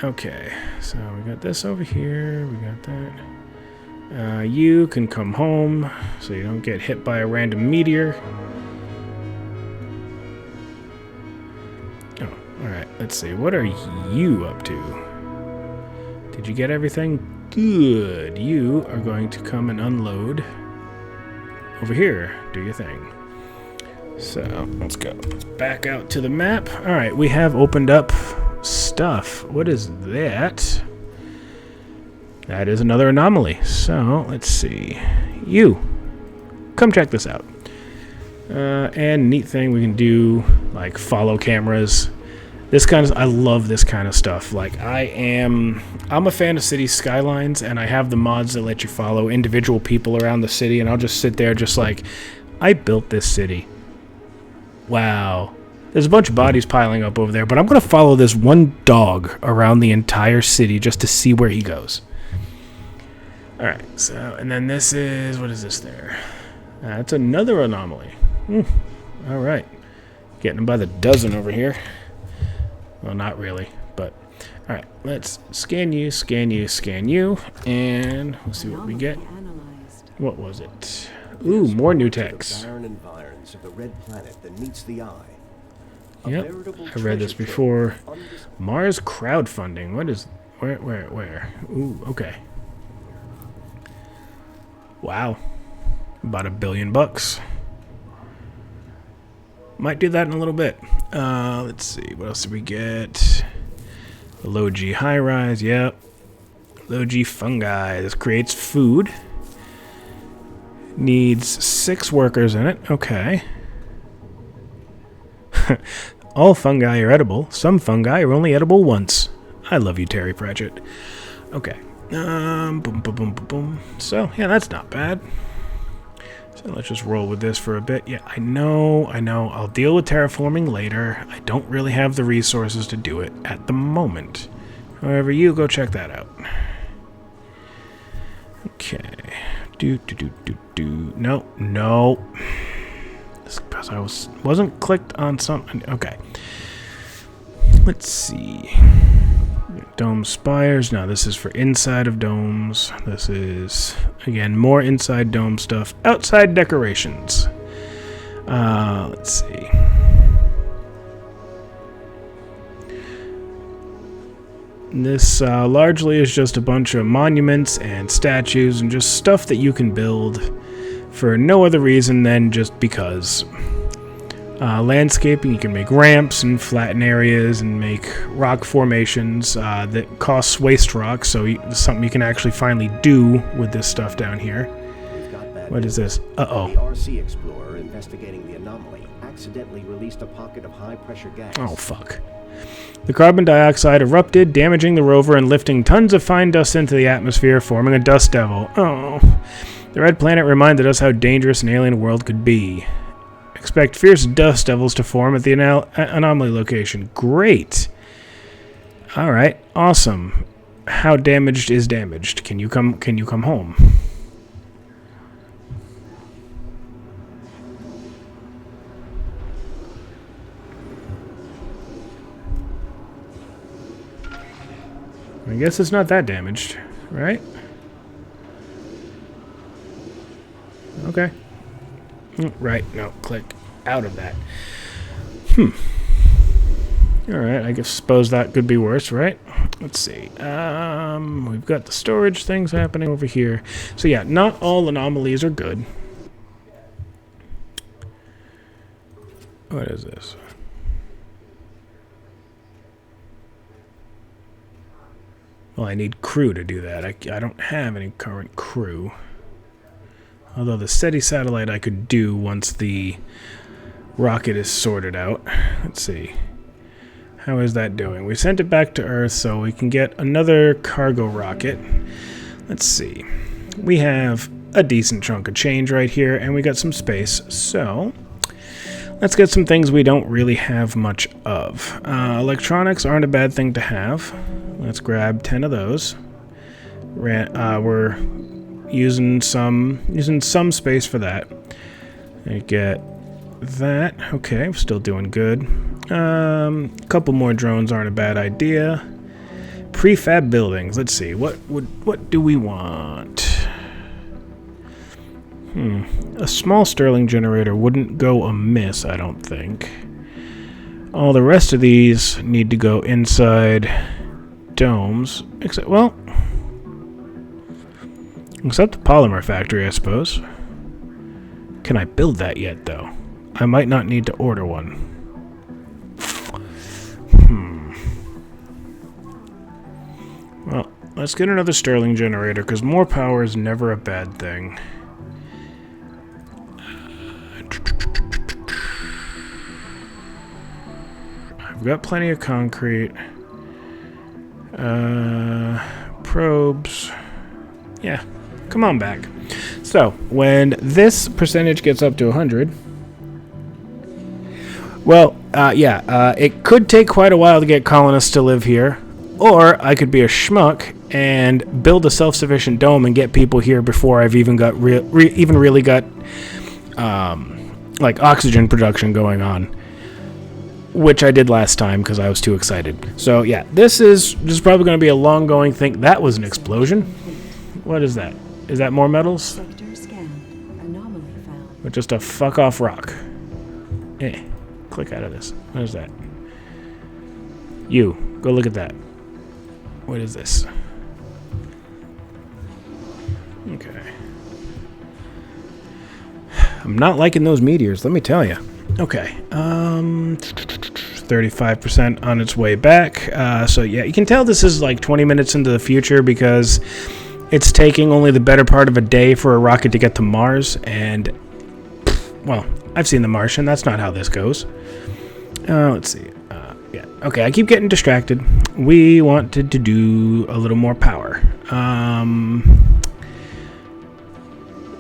Okay, so we got this over here, we got that. You can come home, so you don't get hit by a random meteor. Alright, let's see. What are you up to? Did you get everything? Good. You are going to come and unload over here. Do your thing. So, let's go. Back out to the map. Alright, we have opened up stuff. What is that? That is another anomaly. So, let's see. You. Come check this out. And neat thing we can do, like, follow cameras. I love this kind of stuff. Like, I'm a fan of city skylines, and I have the mods that let you follow individual people around the city, and I'll just sit there just like, I built this city. Wow. There's a bunch of bodies piling up over there, but I'm going to follow this one dog around the entire city just to see where he goes. Alright, so, and then this is, what is this there? That's another anomaly. Alright. Getting them by the dozen over here. Well, not really, but... Alright, let's scan you, and we'll see what we get. What was it? Ooh, more new techs. The barren environs of the Red Planet that meets the eye. Yep, I read this before. Mars crowdfunding. What is... Where? Ooh, okay. Wow. About $1 billion. Might do that in a little bit. Let's see. What else did we get? The low-G high-rise. Yep. Low-G fungi. This creates food. Needs 6 workers in it. Okay. All fungi are edible. Some fungi are only edible once. I love you, Terry Pratchett. Okay. Boom. So, yeah, that's not bad. So let's just roll with this for a bit. Yeah, I know. I'll deal with terraforming later. I don't really have the resources to do it at the moment. However, you go check that out. Okay. No, no. It's because I wasn't clicked on something. Okay. Let's see. Dome spires. No, this is for inside of domes. This is, again, more inside dome stuff. Outside decorations. Let's see. This largely is just a bunch of monuments and statues and just stuff that you can build for no other reason than just because. Landscaping, you can make ramps and flatten areas and make rock formations that costs waste rock, so it's something you can actually finally do with this stuff down here. What is this? Uh-oh. The RC Explorer investigating the anomaly accidentally released a pocket of high-pressure gas. Oh, fuck. The carbon dioxide erupted, damaging the rover and lifting tons of fine dust into the atmosphere, forming a dust devil. Oh. The Red Planet reminded us how dangerous an alien world could be. Expect fierce dust devils to form at the anomaly location. Great. Alright, awesome. How damaged is damaged? Can you come home? I guess it's not that damaged, right? Okay. Right, no, click out of that. Alright, I suppose that could be worse, right? Let's see. We've got the storage things happening over here. So yeah, not all anomalies are good. What is this? Well, I need crew to do that. I don't have any current crew. Although the SETI satellite I could do once the rocket is sorted out. Let's see. How is that doing? We sent it back to Earth so we can get another cargo rocket. Let's see. We have a decent chunk of change right here, and we got some space. So let's get some things we don't really have much of. Electronics aren't a bad thing to have. Let's grab 10 of those. We're using some space for that. I get that. Okay, I'm still doing good. A couple more drones aren't a bad idea. Prefab buildings. Let's see. What do we want? A small Stirling generator wouldn't go amiss, I don't think. All the rest of these need to go inside domes. Except the polymer factory, I suppose. Can I build that yet, though? I might not need to order one. Well, let's get another Stirling generator, because more power is never a bad thing. I've got plenty of concrete. Probes. Yeah, come on back. So, when this percentage gets up to 100... Well, it could take quite a while to get colonists to live here. Or I could be a schmuck and build a self-sufficient dome and get people here before I've even got really got like oxygen production going on, which I did last time because I was too excited. So yeah, this is probably going to be a long-going thing. That was an explosion. What is that? Is that more metals? Sector scanned. Anomaly found. Or just a fuck-off rock? Click out of this. What is that? You, go look at that. What is this? Okay. I'm not liking those meteors, let me tell you. Okay. 35% on its way back. So yeah, you can tell this is like 20 minutes into the future because it's taking only the better part of a day for a rocket to get to Mars. And, well, I've seen The Martian. That's not how this goes. Let's see. Yeah. Okay, I keep getting distracted. We wanted to do a little more power.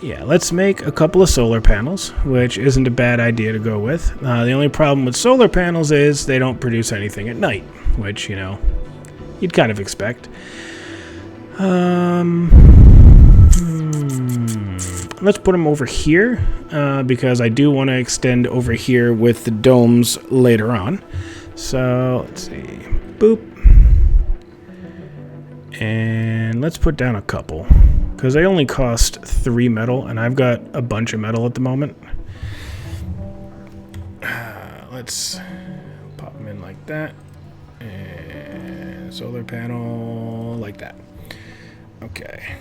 Yeah, let's make a couple of solar panels, which isn't a bad idea to go with. The only problem with solar panels is they don't produce anything at night, which, you know, you'd kind of expect. let's put them over here because I do want to extend over here with the domes later on. So let's see, boop, and let's put down a couple because they only cost 3 metal, and I've got a bunch of metal at the moment. Let's pop them in like that, and solar panel like that. Okay.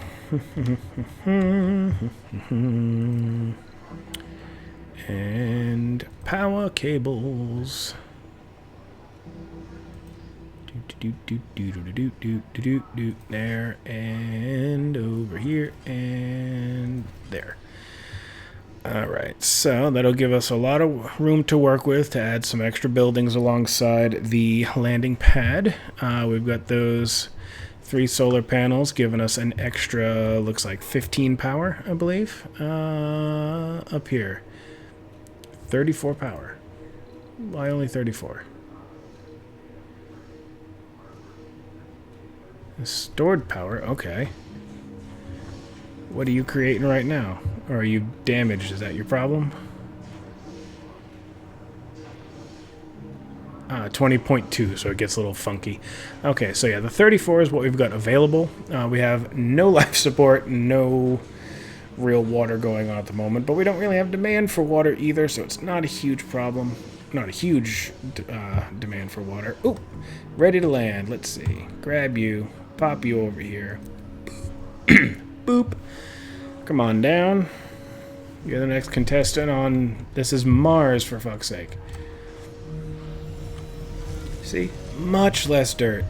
And power cables. There and over here and there. Alright, so that'll give us a lot of room to work with to add some extra buildings alongside the landing pad. We've got those 3 solar panels giving us an extra, looks like 15 power, I believe. Up here. 34 power. Why only 34? Stored power, okay. What are you creating right now? Or are you damaged? Is that your problem? 20.2, so it gets a little funky. Okay, so yeah, the 34 is what we've got available. We have no life support, no real water going on at the moment, but we don't really have demand for water either, so it's not a huge problem. Not a huge demand for water. Ooh, ready to land. Let's see. Grab you, pop you over here. Boop. Come on down. You're the next contestant on... This is Mars, for fuck's sake. See? Much less dirt.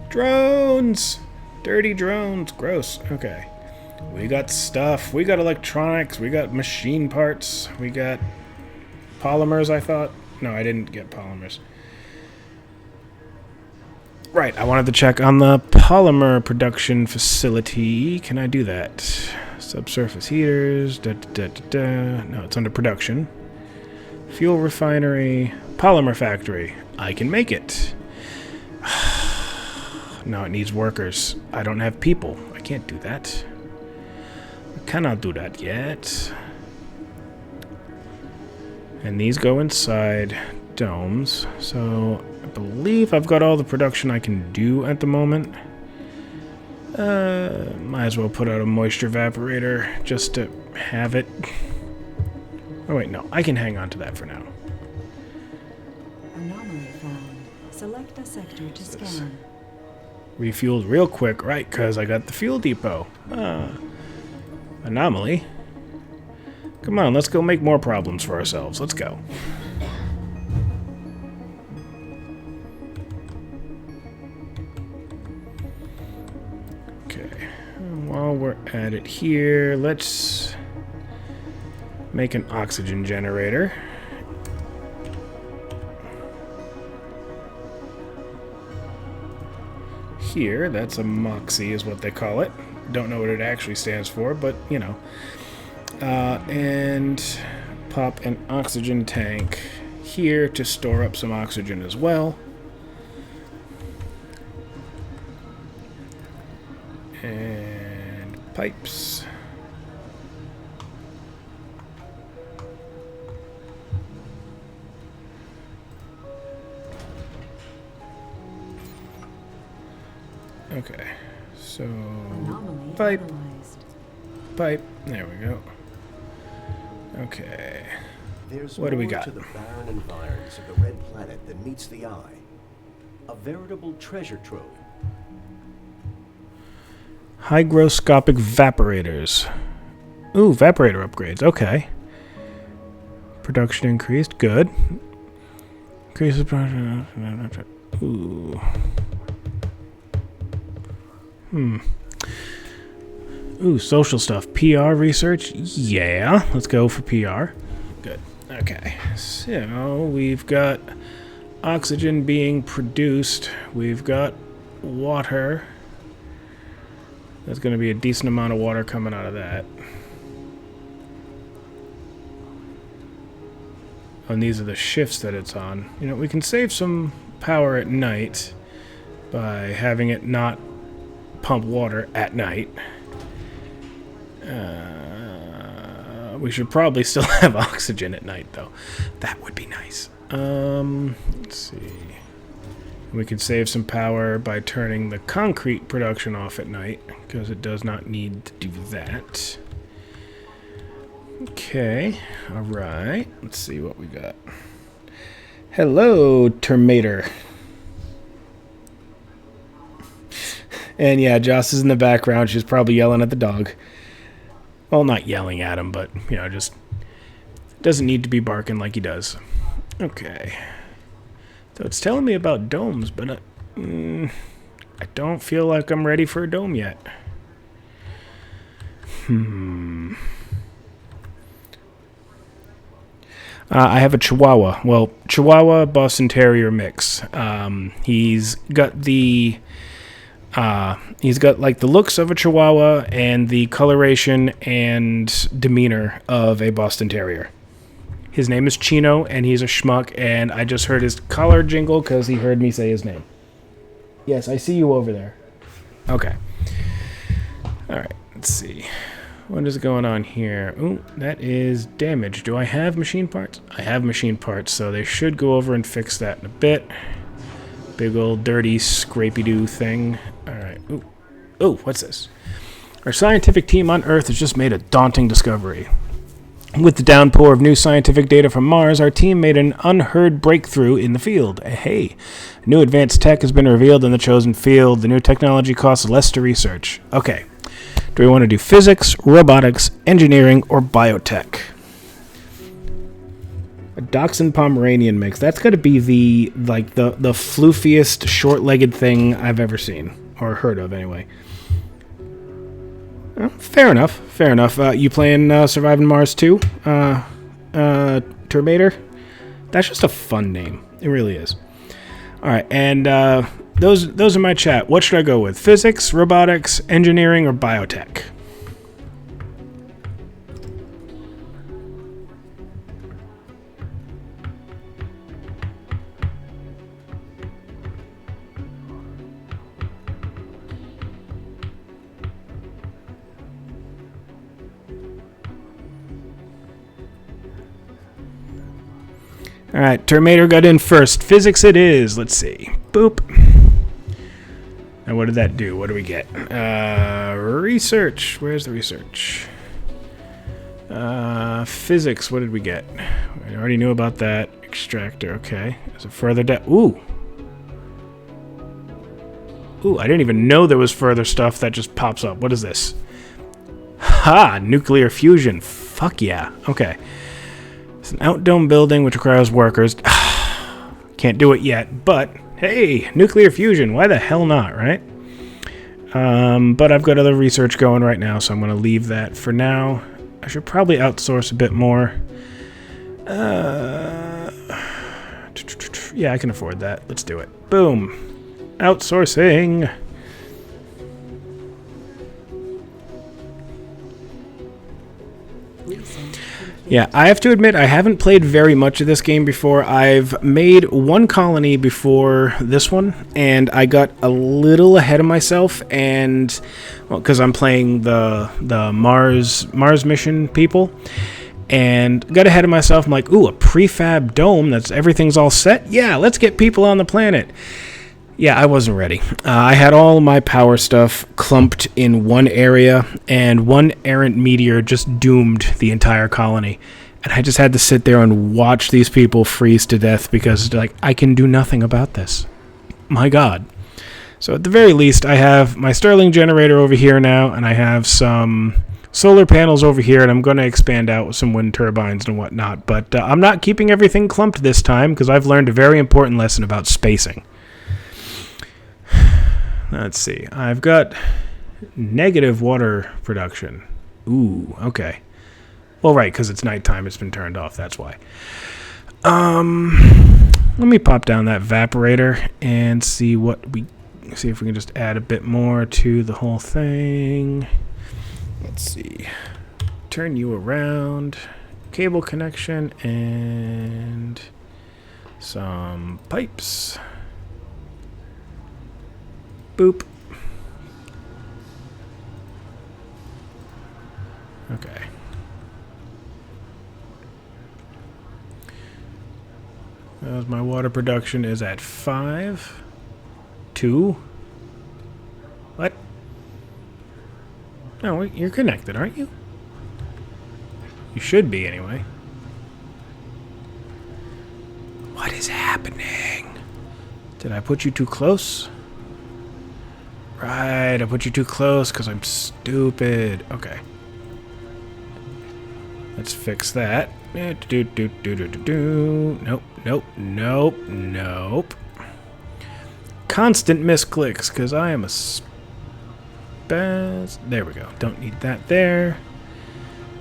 Drones! Dirty drones. Gross. Okay. We got stuff. We got electronics. We got machine parts. We got polymers, I thought. No, I didn't get polymers. Right, I wanted to check on the polymer production facility. Can I do that? Subsurface heaters. No, it's under production. Fuel refinery. Polymer factory. I can make it. Now it needs workers. I don't have people. I can't do that. I cannot do that yet. And these go inside domes. So I believe I've got all the production I can do at the moment. Might as well put out a moisture evaporator just to have it. Oh wait, no. I can hang on to that for now. Anomaly found. Select a sector to scan. Refueled real quick, right, because I got the fuel depot. Anomaly. Come on, let's go make more problems for ourselves. Let's go. Okay. While we're at it here, let's make an oxygen generator. Here, that's a MOXIE is what they call it. Don't know what it actually stands for, but you know. And pop an oxygen tank here to store up some oxygen as well. And pipes. Okay, so Anomaly pipe. analyzed. Pipe. There we go. Okay. There's What do we more got? to the barren environs of the red planet than meets the eye. A veritable treasure trove. Hygroscopic evaporators. Ooh, evaporator upgrades. Okay. Production increased. Good. Increase the production. Ooh. Ooh, social stuff. PR research? Yeah. Let's go for PR. Good. Okay. So, we've got oxygen being produced. We've got water. There's going to be a decent amount of water coming out of that. And these are the shifts that it's on. You know, we can save some power at night by having it not pump water at night. We should probably still have oxygen at night, though. That would be nice. Let's see. We could save some power by turning the concrete production off at night, because it does not need to do that. Okay, alright. Let's see what we got. Hello, Terminator. And yeah, Joss is in the background. She's probably yelling at the dog. Well, not yelling at him, but, you know, just doesn't need to be barking like he does. Okay. So it's telling me about domes, but I don't feel like I'm ready for a dome yet. I have a Chihuahua. Well, Chihuahua Boston Terrier mix. He's got like the looks of a Chihuahua and the coloration and demeanor of a Boston Terrier. His name is Chino, and he's a schmuck, and I just heard his collar jingle because he heard me say his name. Yes, I see you over there. Okay. Alright, let's see. What is going on here? Ooh, that is damage. Do I have machine parts? I have machine parts, so they should go over and fix that in a bit. Big old dirty scrapey-doo thing. Alright. Ooh. Ooh, what's this? Our scientific team on Earth has just made a daunting discovery. With the downpour of new scientific data from Mars, our team made an unheard breakthrough in the field. Hey, new advanced tech has been revealed in the chosen field. The new technology costs less to research. Okay. Do we want to do physics, robotics, engineering, or biotech? A Dachshund Pomeranian mix. That's got to be the floofiest, short-legged thing I've ever seen. Or heard of, anyway. Well, fair enough. Fair enough. You playing Surviving Mars 2? Terminator? That's just a fun name. It really is. Alright, and those are my chat. What should I go with? Physics, robotics, engineering, or biotech? Alright, Terminator got in first. Physics it is. Let's see. Boop. And what did that do? What do we get? Research. Where's the research? Physics. What did we get? I already knew about that. Extractor. Okay. Is it further down? Ooh. Ooh, I didn't even know there was further stuff that just pops up. What is this? Ha! Nuclear fusion. Fuck yeah. Okay. It's an outdome building which requires workers. Can't do it yet, but hey, nuclear fusion. Why the hell not, right? But I've got other research going right now, so I'm going to leave that for now. I should probably outsource a bit more. Yeah, I can afford that. Let's do it. Boom. Outsourcing. Yeah, I have to admit, I haven't played very much of this game before. I've made one colony before this one, and I got a little ahead of myself, and, well, because I'm playing the Mars mission people, and got ahead of myself. I'm like, ooh, a prefab dome, everything's all set? Yeah, let's get people on the planet. Yeah, I wasn't ready. I had all my power stuff clumped in one area, and one errant meteor just doomed the entire colony. And I just had to sit there and watch these people freeze to death because, like, I can do nothing about this. My God. So at the very least, I have my Stirling generator over here now, and I have some solar panels over here, and I'm going to expand out with some wind turbines and whatnot. But I'm not keeping everything clumped this time because I've learned a very important lesson about spacing. Let's see. I've got negative water production. Ooh, okay. Well, right, because it's nighttime. It's been turned off. That's why. Let me pop down that evaporator and see if we can just add a bit more to the whole thing. Let's see. Turn you around. Cable connection and some pipes. Boop. Okay. As my water production is at 5. 2. What? No, you're connected, aren't you? You should be, anyway. What is happening? Did I put you too close? Right, I put you too close because I'm stupid. Okay. Let's fix that. Nope, nope, nope, nope. Constant misclicks because I am a spaz. There we go. Don't need that there.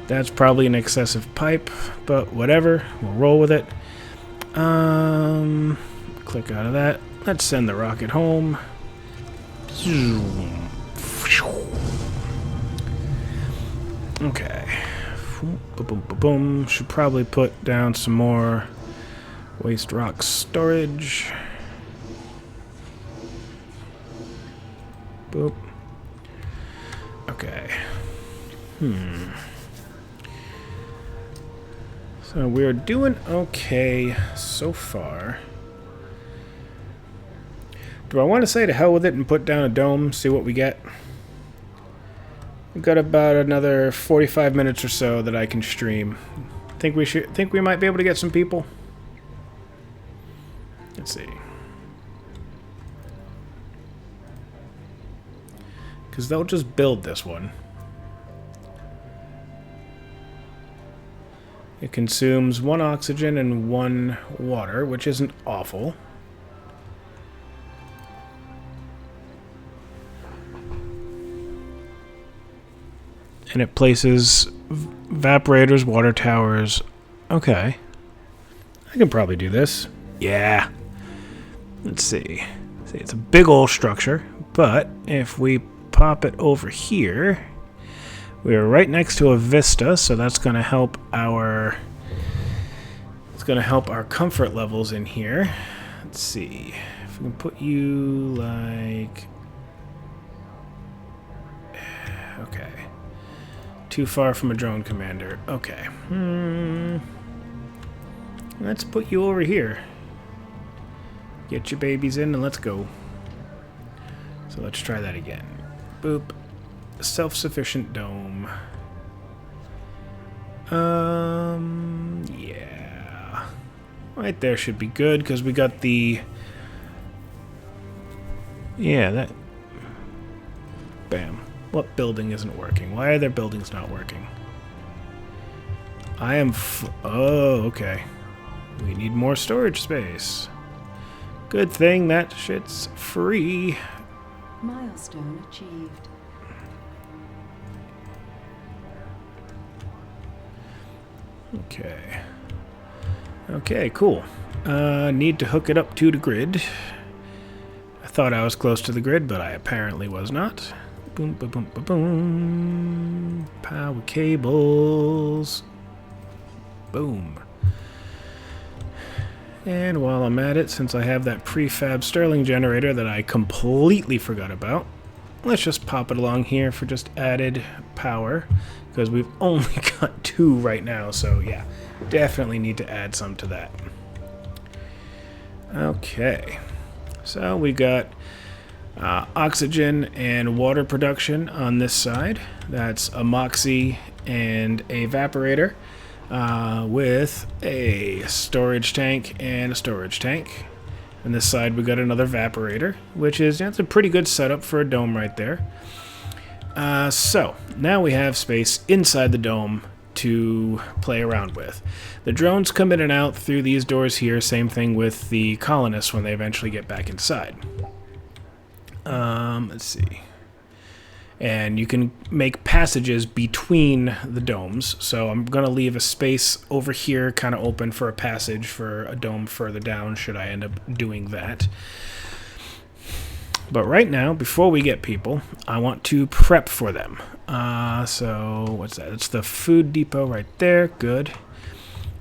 That's probably an excessive pipe, but whatever. We'll roll with it. Click out of that. Let's send the rocket home. Okay. Boom, boom, boom, boom. Should probably put down some more waste rock storage. Boop. Okay. So we're doing okay so far. Do I want to say to hell with it and put down a dome, see what we get? We've got about another 45 minutes or so that I can stream. Think we might be able to get some people? Let's see. Because they'll just build this one. It consumes 1 oxygen and 1 water, which isn't awful. And it places evaporators, water towers. Okay. I can probably do this. Yeah. Let's see. See, it's a big old structure, but if we pop it over here, we are right next to a vista, so that's going to help our comfort levels in here. Let's see. If we can put you like okay. Too far from a drone commander. Okay. Let's put you over here. Get your babies in and let's go. So let's try that again. Boop. Self-sufficient dome. Yeah. Right there should be good because we got the... Yeah, that... Bam. What building isn't working? Why are their buildings not working? I am oh, okay. We need more storage space. Good thing that shit's free. Milestone achieved. Okay. Okay, cool. Need to hook it up to the grid. I thought I was close to the grid, but I apparently was not. Boom, boom, boom, boom, boom. Power cables. Boom. And while I'm at it, since I have that prefab Stirling generator that I completely forgot about, let's just pop it along here for just added power, because we've only got 2 right now, so yeah, definitely need to add some to that. Okay, so we got oxygen and water production on this side. That's a Moxie and a evaporator with a storage tank and a storage tank. On this side we got another evaporator, which is, that's a pretty good setup for a dome right there. So now we have space inside the dome to play around with. The drones come in and out through these doors here, same thing with the colonists when they eventually get back inside. Let's see. And you can make passages between the domes. So I'm going to leave a space over here kind of open for a passage for a dome further down should I end up doing that. But right now, before we get people, I want to prep for them. So what's that? It's the food depot right there. Good.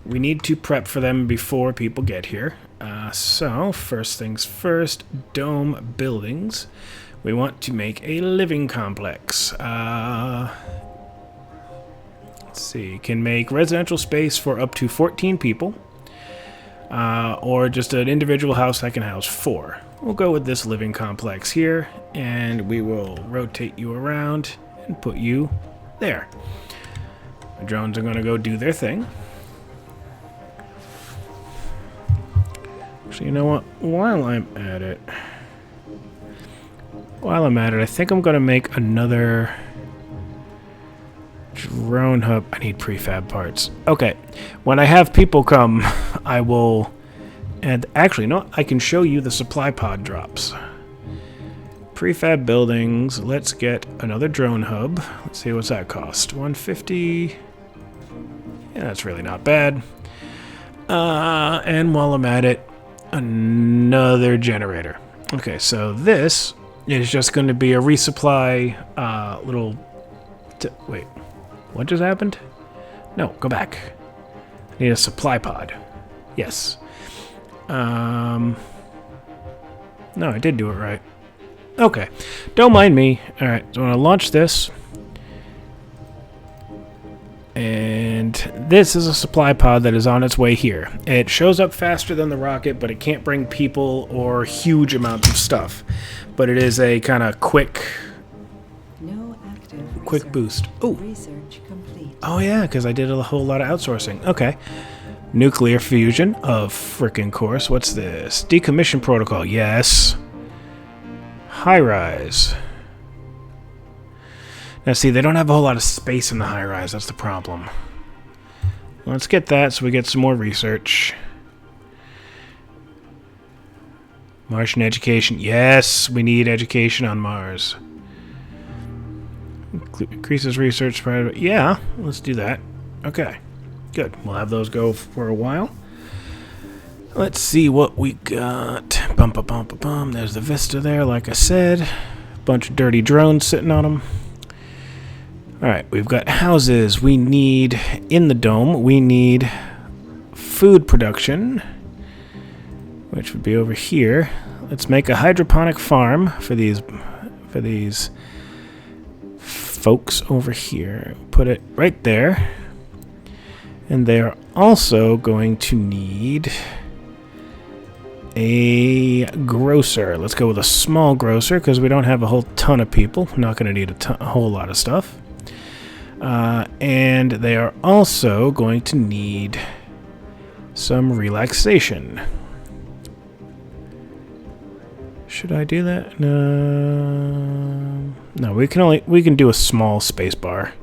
We need to prep for them before people get here. So first things first, dome buildings. We want to make a living complex. Let's see, can make residential space for up to 14 people. or just an individual house that can house 4. We'll go with this living complex here, and we will rotate you around and put you there. The drones are going to go do their thing. So you know what? While I'm at it, I think I'm going to make another drone hub. I need prefab parts. Okay. When I have people come, I will... And actually, no, I can show you the supply pod drops. Prefab buildings. Let's get another drone hub. Let's see what's that cost. 150. Yeah, that's really not bad. And while I'm at it, another generator. Okay, so this is just going to be a resupply little... Wait, what just happened? No, go back. I need a supply pod. Yes. No, I did do it right. Okay, don't mind me. Alright, so I'm going to launch this. And this is a supply pod that is on its way here. It shows up faster than the rocket, but it can't bring people or huge amounts of stuff. But it is a kind of quick research. boost. Oh. Research complete. Oh yeah, because I did a whole lot of outsourcing. Okay. Nuclear fusion, of frickin' course. What's this? Decommission protocol. Yes. High rise. Now see, they don't have a whole lot of space in the high rise. That's the problem. Let's get that so we get some more research. Martian education. Yes, we need education on Mars. Increases research. Yeah, let's do that. Okay. Good. We'll have those go for a while. Let's see what we got. Bum, bum, bum, bum, bum. There's the Vista there, like I said. Bunch of dirty drones sitting on them. Alright, we've got houses. We need, in the dome, we need food production, which would be over here. Let's make a hydroponic farm for these folks over here. Put it right there. And they are also going to need a grocer. Let's go with a small grocer because we don't have a whole ton of people. We're not going to need a whole lot of stuff. And they are also going to need some relaxation. Should I do that? No, we can do a small space bar.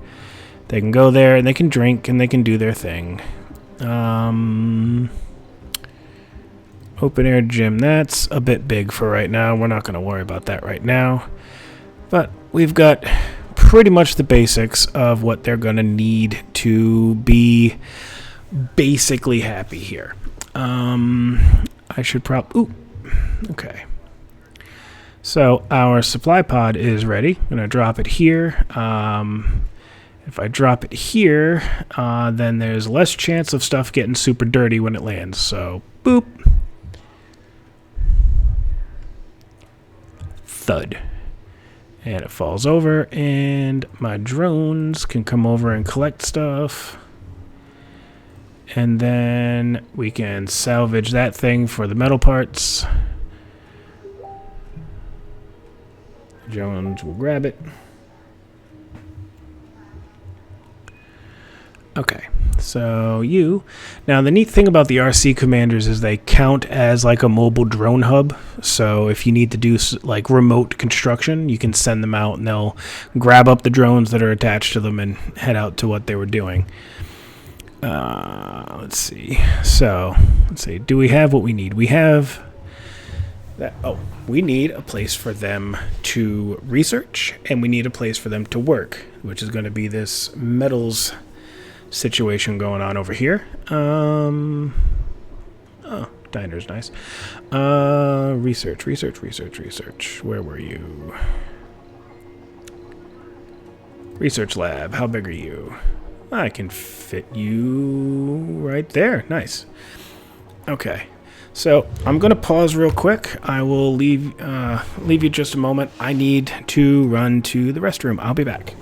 They can go there and they can drink and they can do their thing. Open air gym, that's a bit big for right now. We're not going to worry about that right now. But we've got pretty much the basics of what they're going to need to be basically happy here. I should okay. So our supply pod is ready. I'm going to drop it here. If I drop it here, then there's less chance of stuff getting super dirty when it lands. So, boop. Thud. And it falls over, and my drones can come over and collect stuff. And then we can salvage that thing for the metal parts. Drones will grab it. Okay, so now the neat thing about the RC commanders is they count as like a mobile drone hub. So if you need to do like remote construction, you can send them out and they'll grab up the drones that are attached to them and head out to what they were doing. Let's see. So let's see. Do we have what we need? We have that. Oh, we need a place for them to research, and we need a place for them to work, which is going to be this metals situation going on over here. Oh, diner's nice. Research. Where were you? Research lab. How big are you? I can fit you right there. Nice. Okay. So I'm gonna pause real quick. I will leave you just a moment. I need to run to the restroom. I'll be back.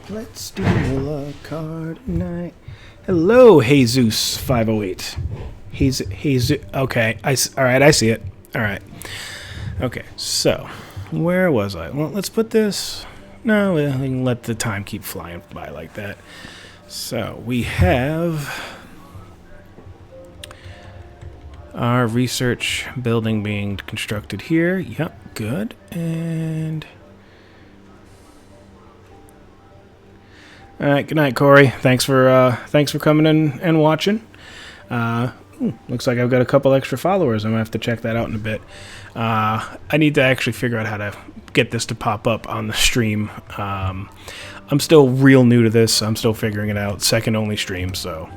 Let's do a card night. Hello, Jesus 508. Jesus. Okay. All right. I see it. All right. Okay. So, where was I? Well, let's put this. No, we can let the time keep flying by like that. So we have our research building being constructed here. Yep. Good. And all right, good night, Corey. Thanks for coming in and watching. Looks like I've got a couple extra followers. I'm gonna have to check that out in a bit. I need to actually figure out how to get this to pop up on the stream. I'm still real new to this. I'm still figuring it out. Second only stream, so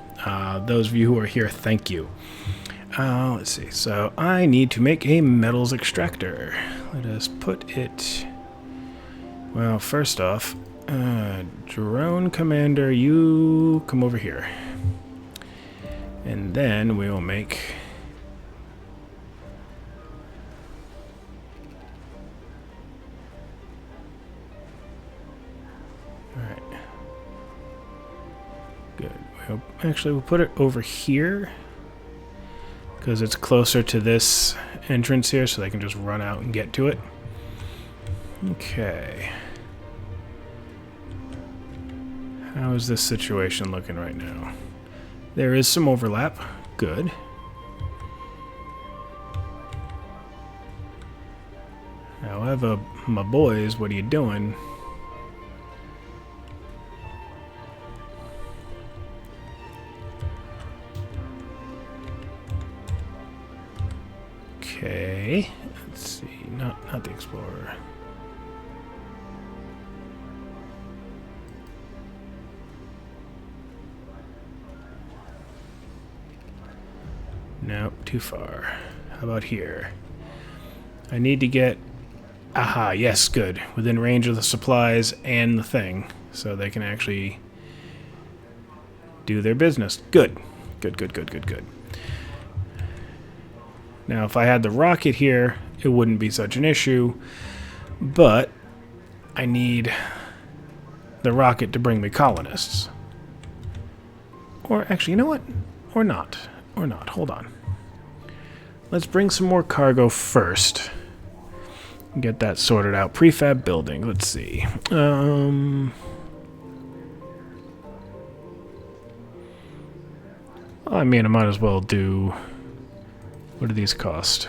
those of you who are here, thank you. Let's see. So I need to make a metals extractor. Let us put it. Well, first off. Drone commander, you come over here. And then we will make alright. Good. Actually we'll put it over here because it's closer to this entrance here, so they can just run out and get to it. Okay. How is this situation looking right now? There is some overlap. Good. However, my boys, what are you doing? Okay. Let's see. Not the Explorer. Nope, too far. How about here? I need to get... Aha, yes, good. Within range of the supplies and the thing, so they can actually do their business. Good. Good. Now, if I had the rocket here, it wouldn't be such an issue, but I need the rocket to bring me colonists. Or actually, you know what? Or not. Hold on. Let's bring some more cargo first. Get that sorted out. Prefab building. Let's see. I mean, I might as well do... What do these cost?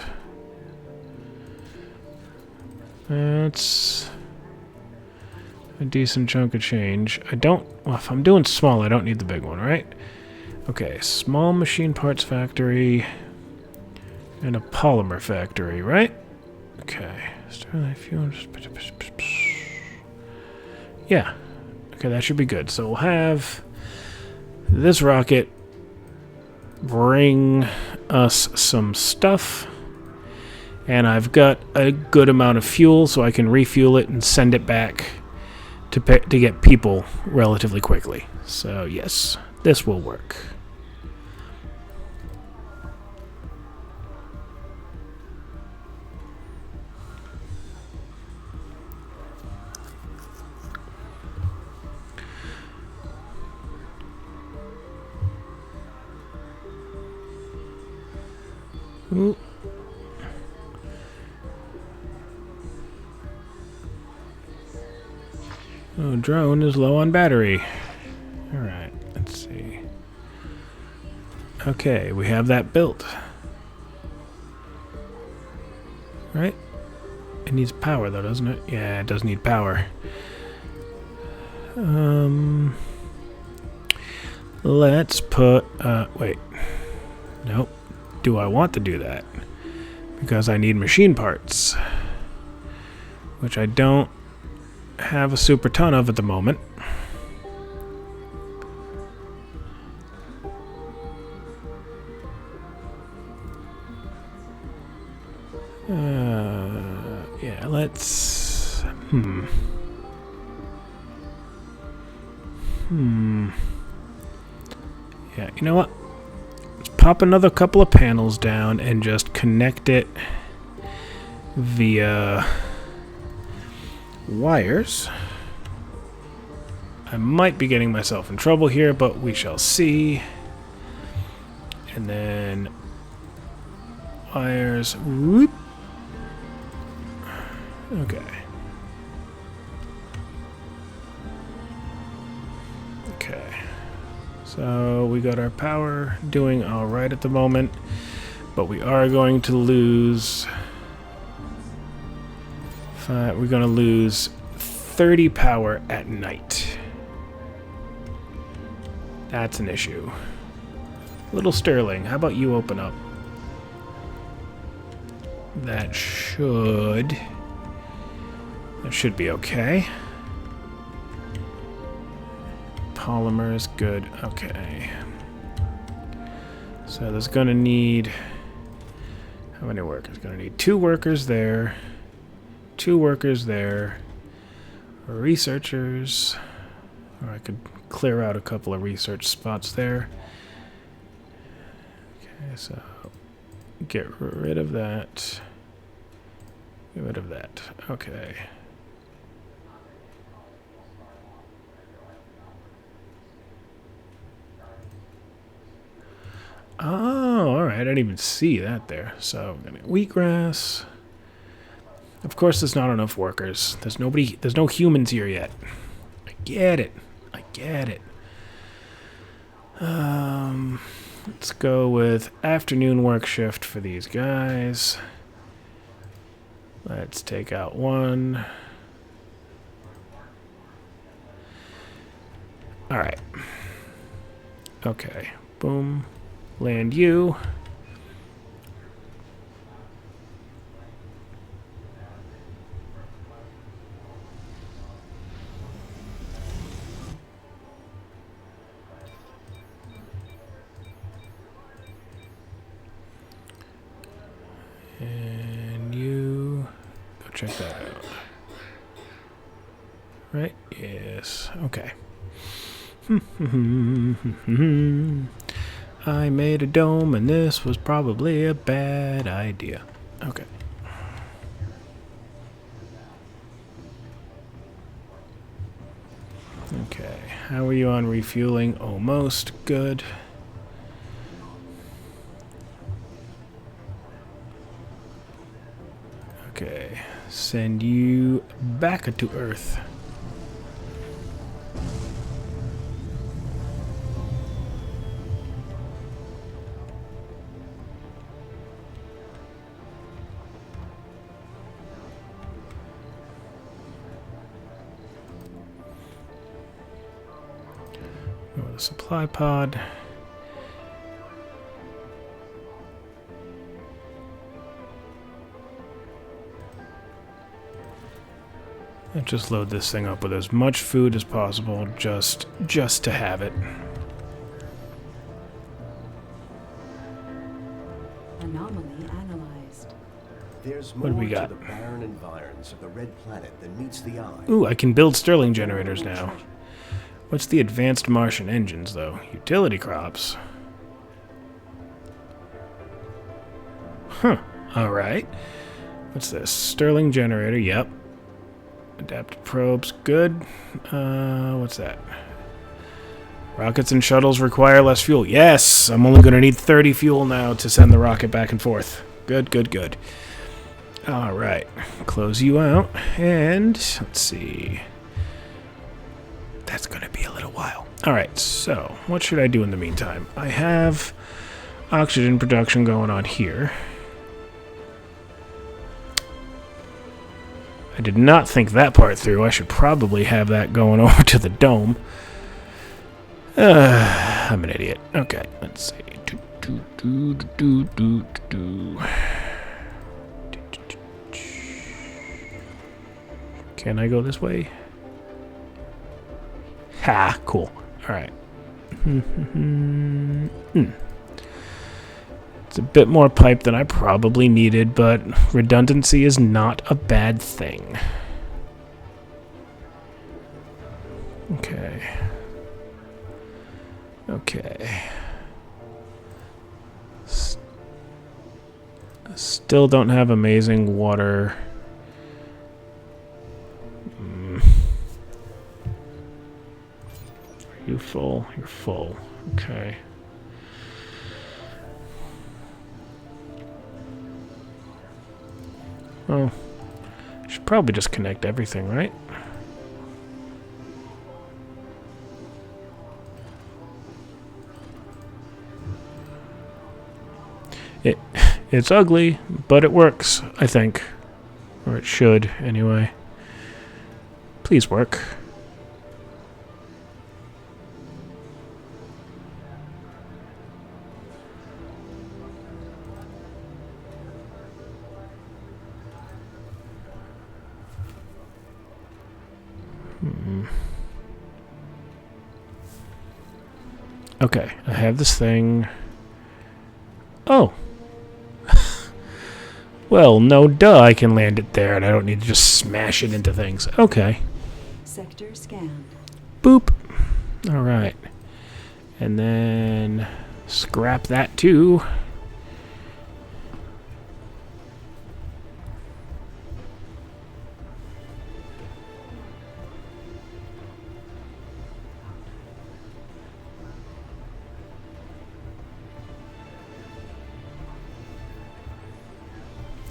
That's a decent chunk of change. I don't... Well, if I'm doing small, I don't need the big one, right? Okay, small machine parts factory and a polymer factory, right? Okay. Yeah. Okay, that should be good. So we'll have this rocket bring us some stuff. And I've got a good amount of fuel, so I can refuel it and send it back to get people relatively quickly. So yes, this will work. Ooh. Oh, drone is low on battery. Alright, let's see. Okay, we have that built. Right? It needs power though, doesn't it? Yeah, it does need power. Let's put, wait. Nope. Do I want to do that? Because I need machine parts. Which I don't have a super ton of at the moment. Yeah, let's... Yeah, you know what? Let's pop another couple of panels down and just connect it via wires. I might be getting myself in trouble here, but we shall see. And then wires. Whoop. Okay. Okay. So we got our power doing all right at the moment, but we are going to lose. We're going to lose 30 power at night. That's an issue. Little Sterling, how about you open up? That should be okay. Polymers, good. Okay. So there's gonna need, how many workers? Gonna need 2 workers there, 2 workers there, researchers, or I could clear out a couple of research spots there. Okay, so get rid of that. Get rid of that. Okay. Oh, alright. I didn't even see that there. So, we're gonna wheatgrass. Of course, there's not enough workers. There's no humans here yet. I get it. I get it. Let's go with afternoon work shift for these guys. Let's take out 1. Alright. Okay. Boom. Land you. And you go check that out. Right? Yes. Okay. I made a dome and this was probably a bad idea. Okay. Okay. How are you on refueling? Almost good. Okay. Send you back to Earth. Go to the supply pod. And just load this thing up with as much food as possible, just to have it. Anomaly analyzed. There's What do more we got? to the barren environs of the red planet than meets the eye. Ooh, I can build Sterling generators now. What's the advanced Martian engines, though? Utility crops. Huh. Alright. What's this? Sterling generator, yep. Adaptive probes, good. What's that? Rockets and shuttles require less fuel. Yes! I'm only going to need 30 fuel now to send the rocket back and forth. Good, good, good. Alright. Close you out. And, let's see. That's going to be a little while. Alright, so, what should I do in the meantime? I have oxygen production going on here. I did not think that part through. I should probably have that going over to the dome. I'm an idiot. Okay, let's see. Can I go this way? Ha, cool. Alright. It's a bit more pipe than I probably needed, but redundancy is not a bad thing. Okay. Okay. Still don't have amazing water. You full? You're full. Okay. Well, should probably just connect everything, right? It's ugly, but it works, I think. Or it should, anyway. Please work. Okay, I have this thing. Oh. Well, no duh, I can land it there and I don't need to just smash it into things. Okay. Sector scanned. Boop. Alright. And then scrap that too.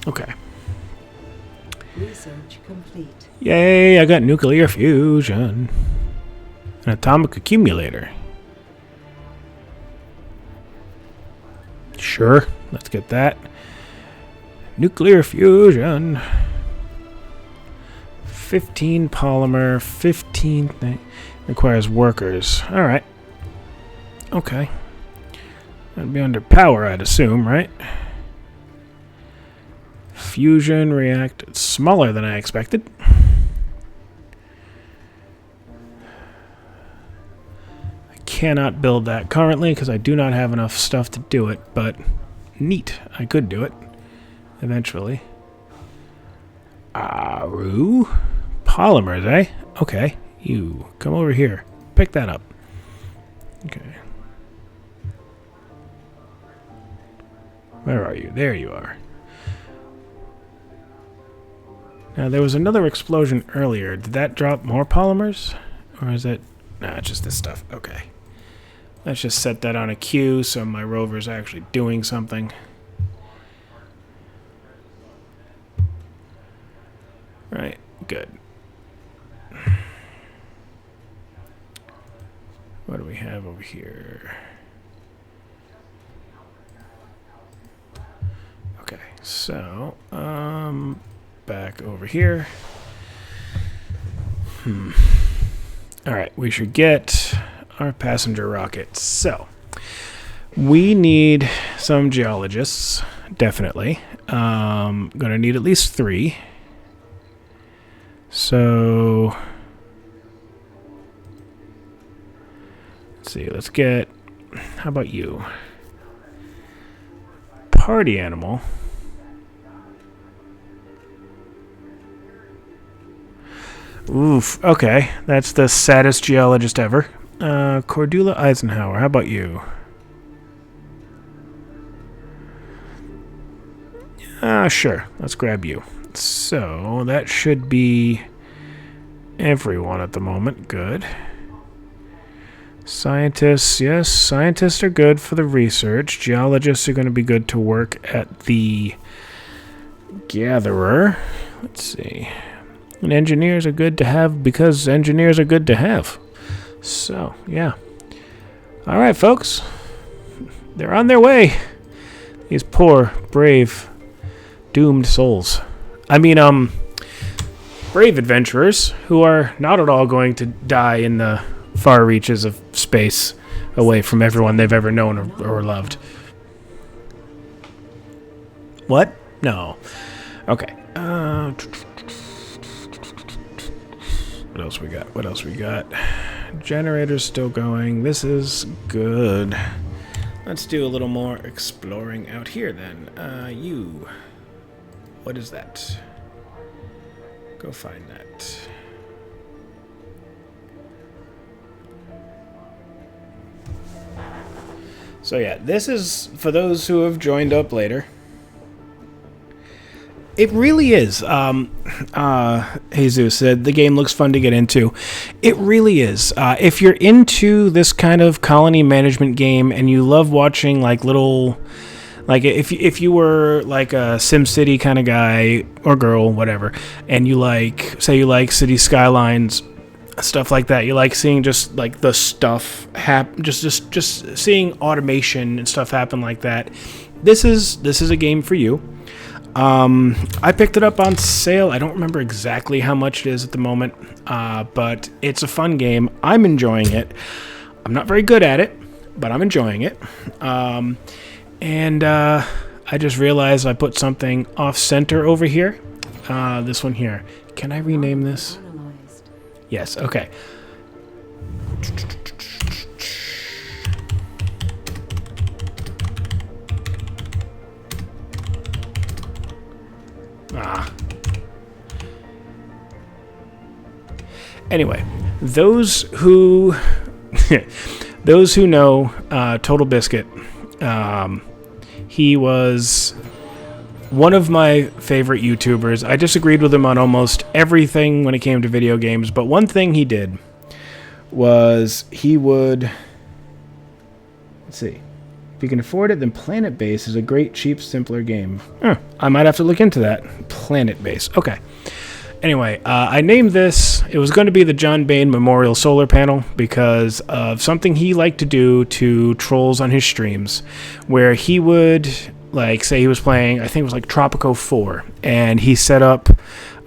Okay. Research complete. Yay, I got nuclear fusion. An atomic accumulator. Sure, let's get that. Nuclear fusion. 15 polymer, 15 requires workers. Alright. Okay. That'd be under power, I'd assume, right? Fusion react smaller than I expected. I cannot build that currently because I do not have enough stuff to do it, but neat. I could do it eventually. Aru? Polymers, eh? Okay. You come over here. Pick that up. Okay. Where are you? There you are. Now, there was another explosion earlier. Did that drop more polymers? Or is it... Nah, it's just this stuff. Okay. Let's just set that on a queue so my rover's actually doing something. Right. Good. What do we have over here? Okay, so, back over here. Alright, we should get our passenger rocket. So, we need some geologists, definitely. Gonna need at least 3. So, let's see, let's get, how about you? Party animal. Oof, okay. That's the saddest geologist ever. Cordula Eisenhower, how about you? Sure. Let's grab you. So, that should be everyone at the moment. Good. Scientists, yes, scientists are good for the research. Geologists are going to be good to work at the gatherer. Let's see. And engineers are good to have because engineers are good to have. So, yeah. Alright, folks. They're on their way. These poor, brave, doomed souls. I mean, brave adventurers who are not at all going to die in the far reaches of space away from everyone they've ever known or loved. What? No. Okay. What else we got? What else we got? Generator's still going. This is good. Let's do a little more exploring out here then. You. What is that? Go find that. So yeah, this is, for those who have joined up later, It really is. Jesus said the game looks fun to get into. It really is. If you're into this kind of colony management game and you love watching like little, like if you were like a SimCity kind of guy or girl, whatever, and you like, say you like City Skylines, stuff like that. You like seeing just like the stuff just seeing automation and stuff happen like that. This is a game for you. I picked it up on sale. I don't remember exactly how much it is at the moment, but it's a fun game. I'm enjoying it. I'm not very good at it, but I'm enjoying it. And I just realized I put something off center over here. This one here. Can I rename this? Analyzed. Yes, okay. Anyway, those who know Total Biscuit, he was one of my favorite YouTubers. I disagreed with him on almost everything when it came to video games, but one thing he did was he would, let's see, if you can afford it, then Planet Base is a great, cheap, simpler game. I might have to look into that. Planet Base. Okay. Anyway, I named this, it was going to be the John Bain Memorial Solar Panel because of something he liked to do to trolls on his streams, where he would, like, say he was playing, I think it was like Tropico 4, and he set up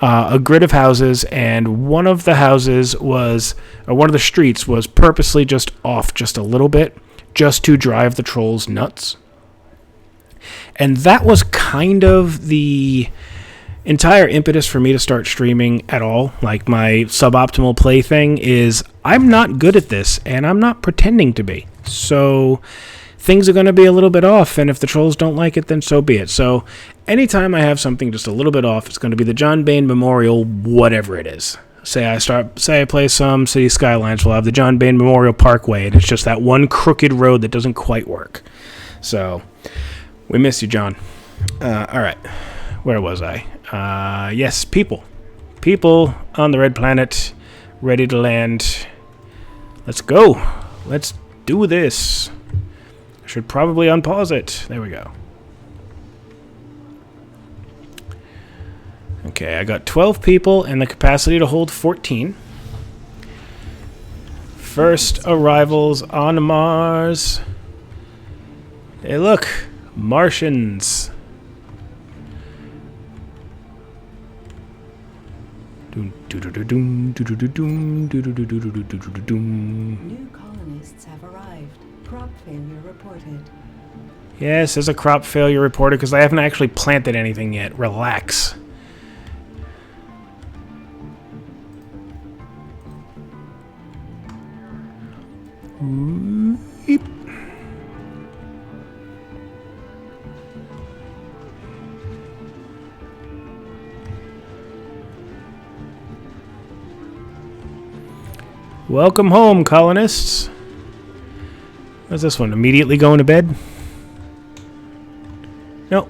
a grid of houses, and one of the houses was, or one of the streets was purposely just off just a little bit, just to drive the trolls nuts. And that was kind of the entire impetus for me to start streaming at all. Like, my suboptimal play thing is I'm not good at this, and I'm not pretending to be. So things are going to be a little bit off, and if the trolls don't like it, then so be it. So anytime I have something just a little bit off, it's going to be the John Bain Memorial, whatever it is. Say I play some City Skylines, we'll have the John Bain Memorial Parkway, and it's just that one crooked road that doesn't quite work. So we miss you, John. All right, where was I? Yes, people on the red planet, ready to land. Let's go. Let's do this. I should probably unpause it. There we go. Okay, I got 12 people and the capacity to hold 14. First arrivals on Mars. Hey, look, Martians. New colonists have arrived. Crop failure reported. Yes, there's a crop failure reported because I haven't actually planted anything yet. Relax. Weep. Welcome home, colonists. What's this one? Immediately going to bed? Nope.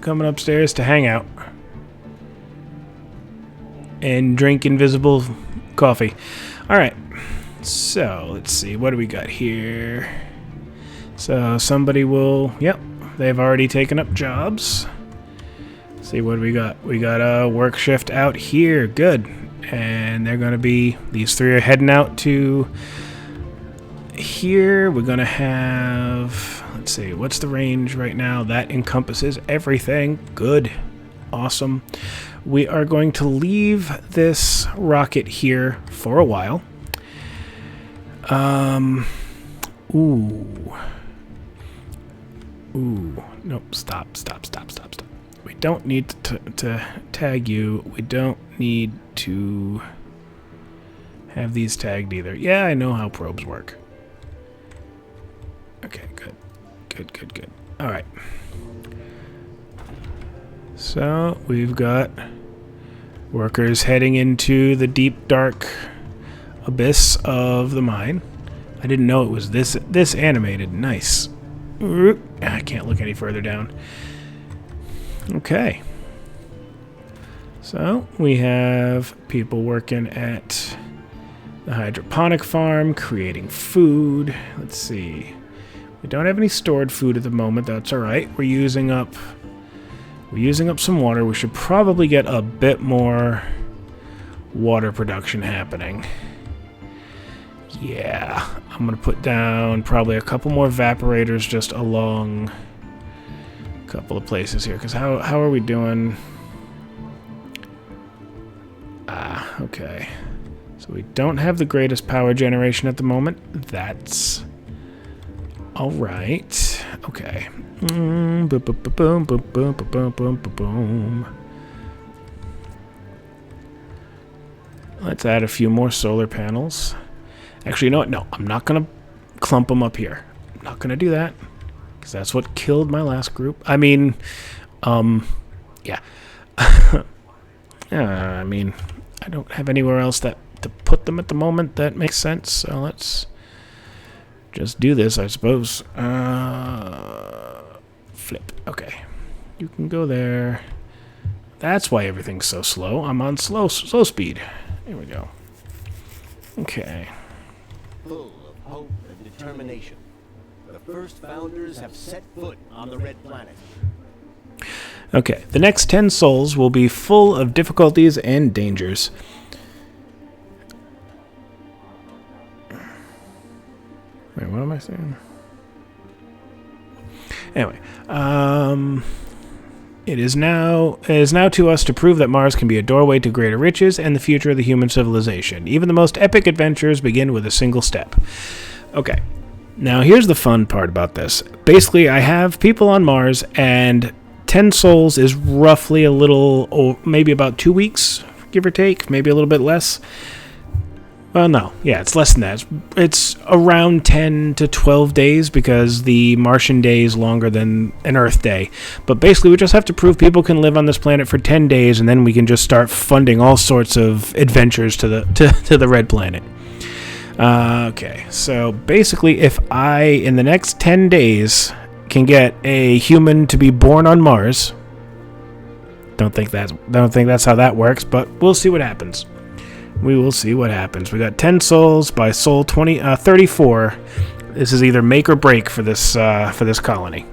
Coming upstairs to hang out. And drink invisible coffee. Alright. So, let's see. What do we got here? So, somebody will... Yep. They've already taken up jobs. Let's see, what do we got? We got a work shift out here. Good. And they're going to be... These three are heading out to... Here, we're going to have... Let's see, what's the range right now? That encompasses everything. Good. Awesome. We are going to leave this rocket here for a while. Ooh. Nope, stop. We don't need to tag you. We don't need to have these tagged either. Yeah, I know how probes work. Okay, good. All right. So, we've got workers heading into the deep, dark abyss of the mine. I didn't know it was this animated. Nice. I can't look any further down. Okay. So we have people working at the hydroponic farm, creating food. Let's see. We don't have any stored food at the moment. That's all right. We're using up some water. We should probably get a bit more water production happening. Yeah, I'm gonna put down probably a couple more evaporators just along a couple of places here. Because how are we doing? Okay. So we don't have the greatest power generation at the moment. That's all right. Okay. Boom, boom, boom, boom, boom, boom, boom, boom, boom. Let's add a few more solar panels. Actually, you know what? No, I'm not going to clump them up here. I'm not going to do that. Because that's what killed my last group. I mean, yeah. I mean, I don't have anywhere else to put them at the moment that makes sense. So let's just do this, I suppose. Flip. Okay. You can go there. That's why everything's so slow. I'm on slow speed. Here we go. Okay. Full of hope and determination, the first founders have set foot on the Red Planet. Okay. The next 10 sols will be full of difficulties and dangers. Wait, what am I saying? Anyway, it is now to us to prove that Mars can be a doorway to greater riches and the future of the human civilization. Even the most epic adventures begin with a single step. Okay, now here's the fun part about this. Basically, I have people on Mars, and 10 sols is roughly a little, maybe about 2 weeks, give or take, maybe a little bit less. Well, no. Yeah, it's less than that. It's around 10 to 12 days because the Martian day is longer than an Earth day. But basically, we just have to prove people can live on this planet for 10 days, and then we can just start funding all sorts of adventures to the Red Planet. Okay, so basically, if I, in the next 10 days, can get a human to be born on Mars, don't think that's how that works, but we'll see what happens. We will see what happens. We got 10 sols by sol 34. This is either make or break for this colony.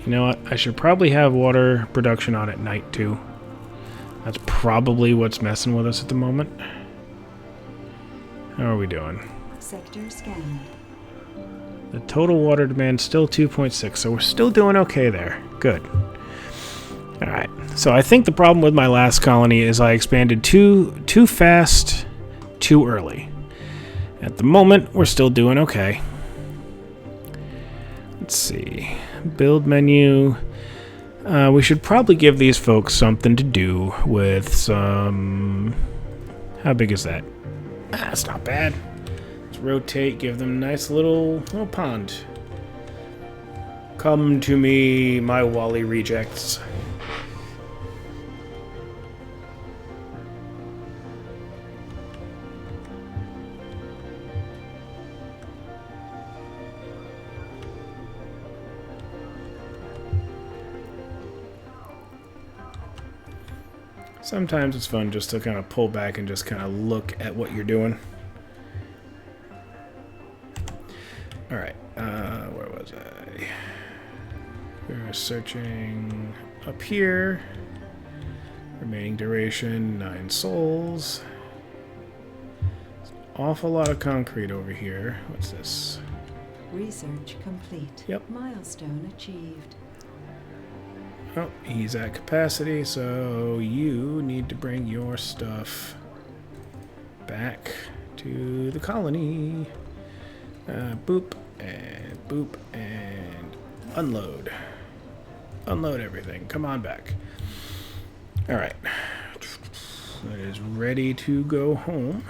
You know what? I should probably have water production on at night too. That's probably what's messing with us at the moment. How are we doing? Sector scanned. The total water demand still 2.6, so we're still doing okay there. Good. Alright, so I think the problem with my last colony is I expanded too fast, too early. At the moment, we're still doing okay. Let's see. Build menu. We should probably give these folks something to do with some... How big is that? That's not bad. Let's rotate, give them a nice little pond. Come to me, my Wally rejects. Sometimes it's fun just to kind of pull back and just kind of look at what you're doing. Alright, where was I? We're searching up here. Remaining duration, 9 sols. Awful lot of concrete over here. What's this? Research complete. Yep. Milestone achieved. Oh, he's at capacity, so you need to bring your stuff back to the colony. Boop, and unload. Unload everything. Come on back. Alright. That is ready to go home.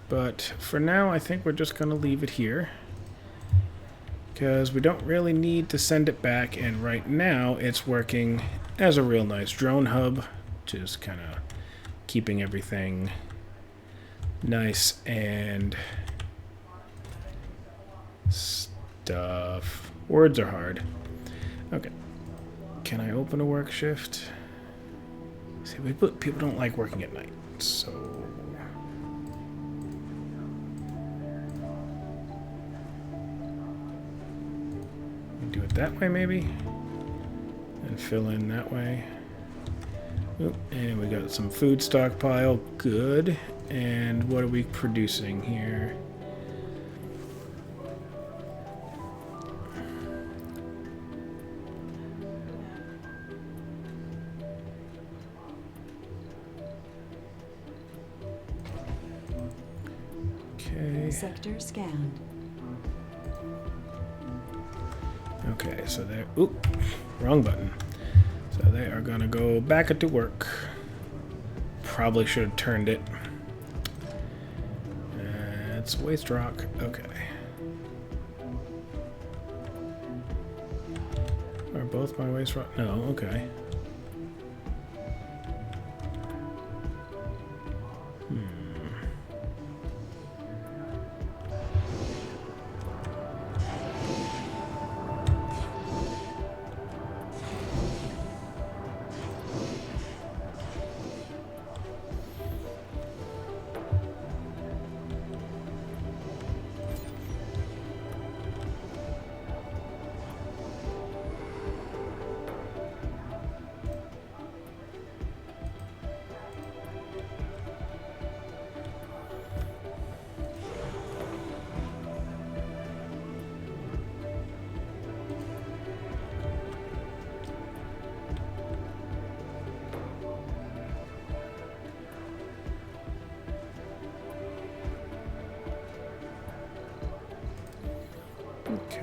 But for now, I think we're just going to leave it here. Because we don't really need to send it back, and right now it's working as a real nice drone hub, just kind of keeping everything nice and stuff. Words are hard. Okay. Can I open a work shift? See, people don't like working at night, so... Do it that way, maybe? And fill in that way. Oop, and we got some food stockpile. Good. And what are we producing here? Okay. Sector scanned. Okay, so they're... Oop, wrong button. So they are gonna go back into work. Probably should have turned it. It's waste rock. Okay. Are both my waste rock? No, okay. Okay.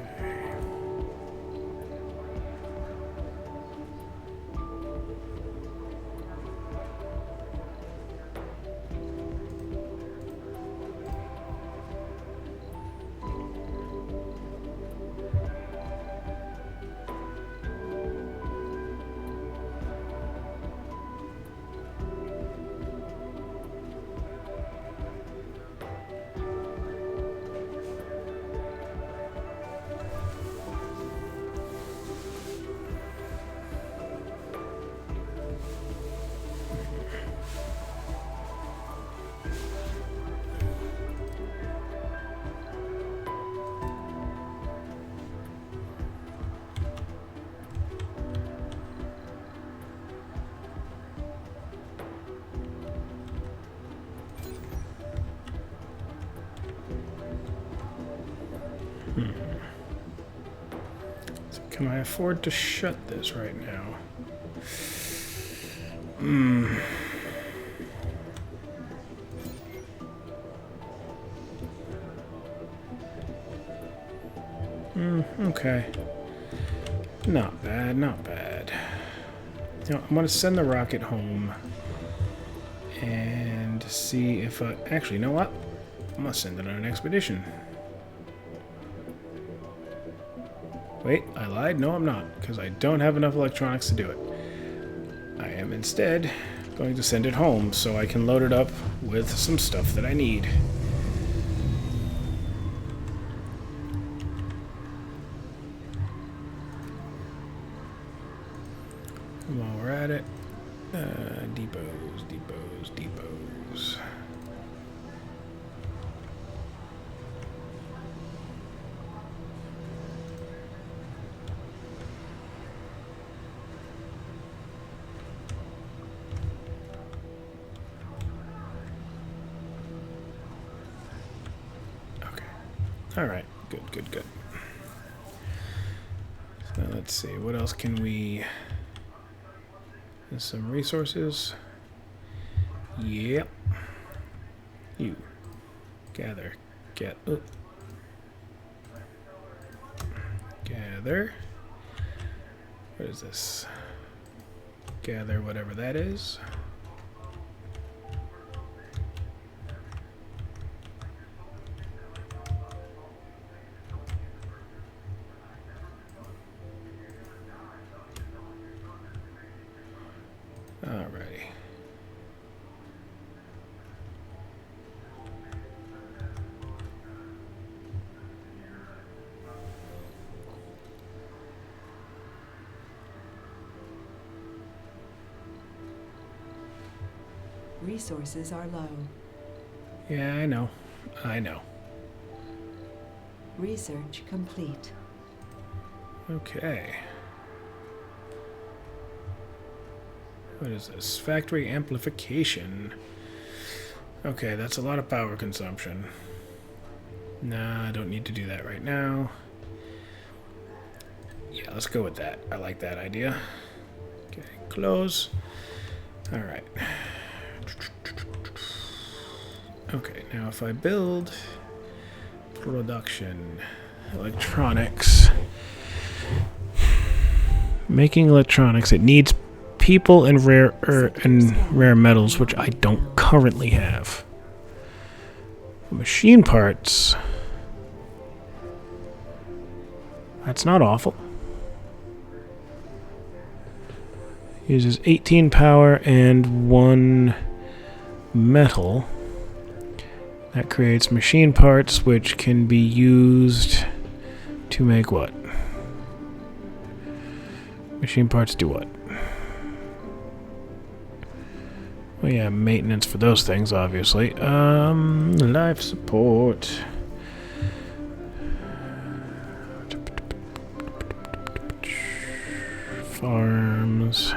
So can I afford to shut this right now? Okay. Not bad, not bad. You know, I'm gonna send the rocket home and see if I... Actually, you know what? I'm gonna send it on an expedition. Wait, I lied? No, I'm not, because I don't have enough electronics to do it. I am instead going to send it home so I can load it up with some stuff that I need. While we're at it, depots. Okay. All right. Good. So let's see. What else can we... There's some resources. Yep. You. Gather. Gather. What is this? Gather whatever that is. Alrighty. Resources are low. Yeah, I know. I know. Research complete. Okay. What is this? Factory amplification. Okay, that's a lot of power consumption. Nah, I don't need to do that right now. Yeah, let's go with that. I like that idea. Okay, close. Alright. Okay, now if I build production, electronics. Making electronics, it needs people and rare metals, which I don't currently have. Machine parts. That's not awful. Uses 18 power and 1 metal. That creates machine parts which can be used to make what? Machine parts do what? Well, yeah, maintenance for those things, obviously. Life support. Farms.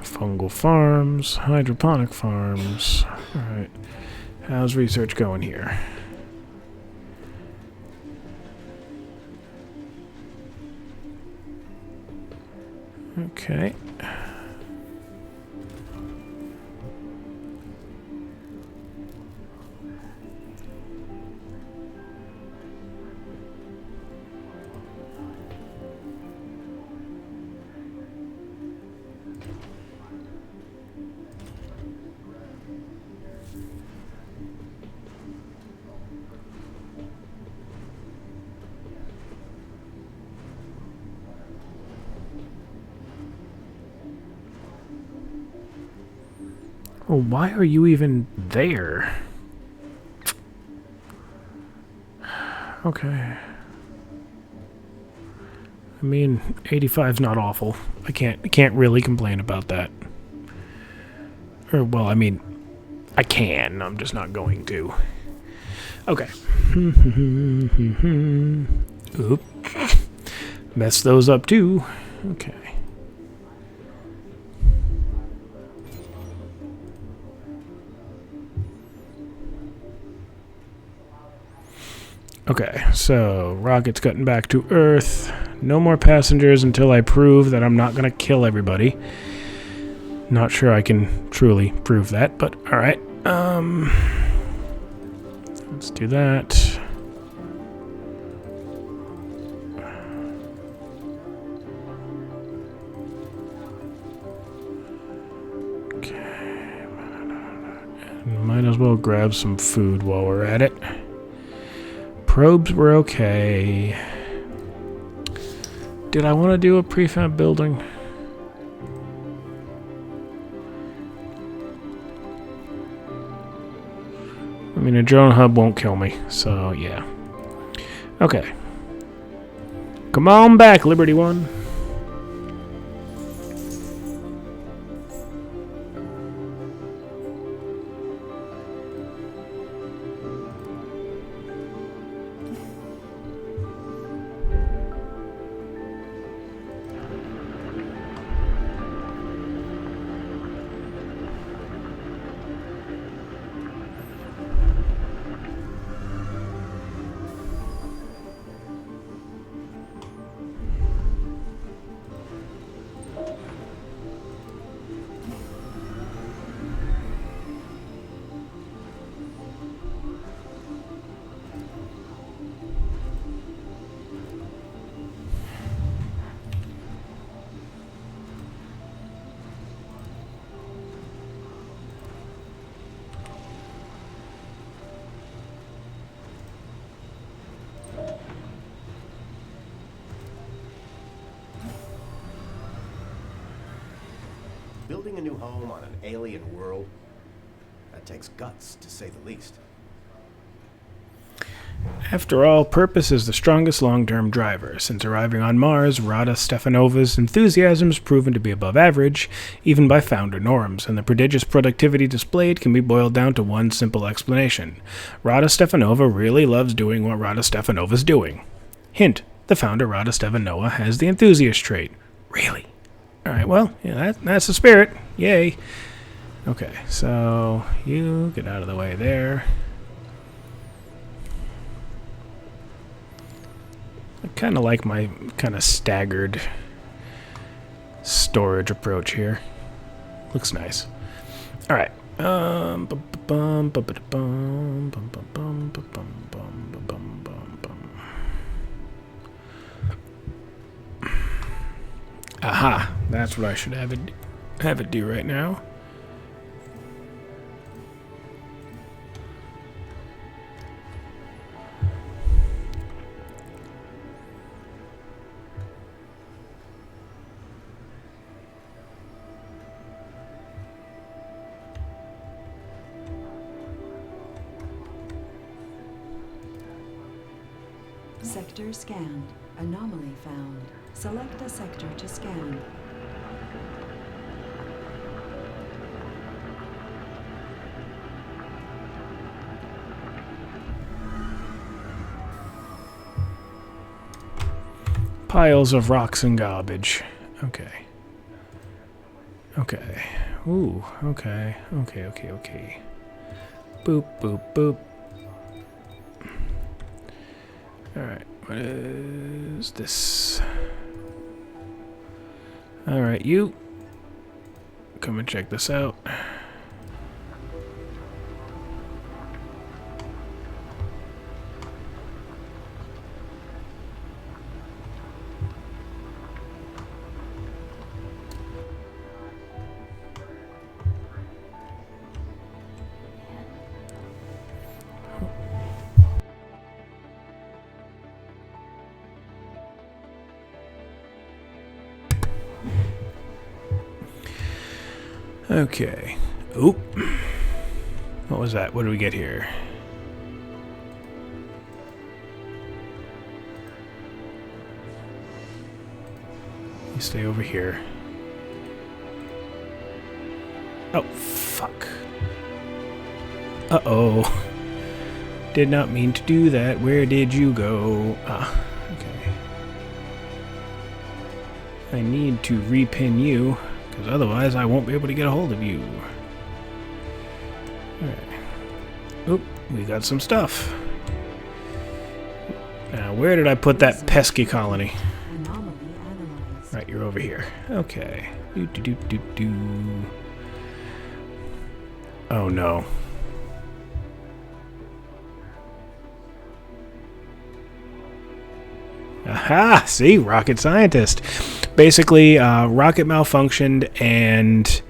Fungal farms, hydroponic farms. Alright. How's research going here? Okay. Well, why are you even there? Okay. I mean, 85's not awful. I can't really complain about that. Or, well, I mean, I can. I'm just not going to. Okay. Oop. Messed those up too. Okay. Okay, so rocket's cutting back to Earth. No more passengers until I prove that I'm not going to kill everybody. Not sure I can truly prove that, but alright. Let's do that. Okay. Might as well grab some food while we're at it. Probes were okay. Did I want to do a prefab building? I mean, a drone hub won't kill me, so yeah. Okay. Come on back, Liberty One. building a new home on an alien world, that takes guts, to say the least. After all, purpose is the strongest long-term driver. Since arriving on Mars, Rada Stefanova's enthusiasm has proven to be above average, even by founder norms, and the prodigious productivity displayed can be boiled down to one simple explanation. Rada Stefanova really loves doing what Rada Stefanova's doing. Hint, the founder, Rada Stefanova, has the enthusiast trait. Really? Alright, well, yeah, that's the spirit. Yay. Okay, so you get out of the way there. I kind of like my kind of staggered storage approach here. Looks nice. All right. Aha! That's what I should have it do right now. Sector scanned. Anomaly found. Select a sector to scan. Piles of rocks and garbage. Okay. Okay. Ooh, okay. Okay. Boop, boop, boop. Alright, what is this? Alright, you. Come and check this out. Okay. Oop. What was that? What do we get here? You stay over here. Oh, fuck. Uh-oh. Did not mean to do that. Where did you go? Ah, okay. I need to repin you, because otherwise I won't be able to get a hold of you. Alright. Oop, we got some stuff. Now, where did I put that pesky colony? Anomaly analyzed. Right, you're over here. Okay. Do. Oh no. Aha! See? Rocket scientist. Basically, rocket malfunctioned, and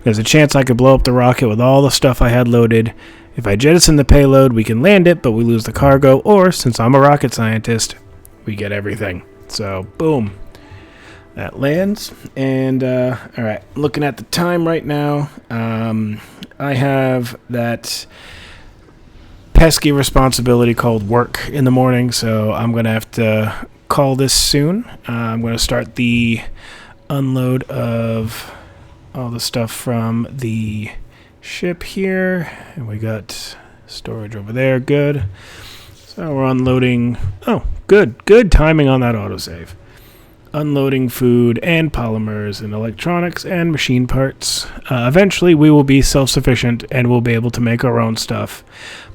there's a chance I could blow up the rocket with all the stuff I had loaded. If I jettison the payload, we can land it, but we lose the cargo, or, since I'm a rocket scientist, we get everything. So, boom. That lands, and, alright, looking at the time right now, I have that pesky responsibility called work in the morning, so I'm going to have to call this soon. I'm going to start the unload of all the stuff from the ship here, and we got storage over there. Good. So we're unloading. Oh, good timing on that autosave. Unloading food and polymers and electronics and machine parts. Eventually we will be self-sufficient and we'll be able to make our own stuff.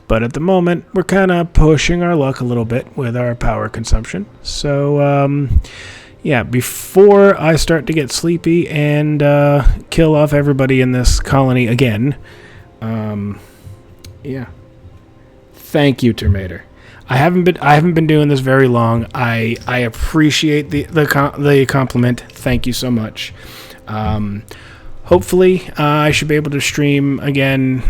But at the moment, we're kind of pushing our luck a little bit with our power consumption. So, yeah, before I start to get sleepy and kill off everybody in this colony again, yeah. Thank you, Termator. I haven't been doing this very long. I appreciate the compliment. Thank you so much. Hopefully, I should be able to stream again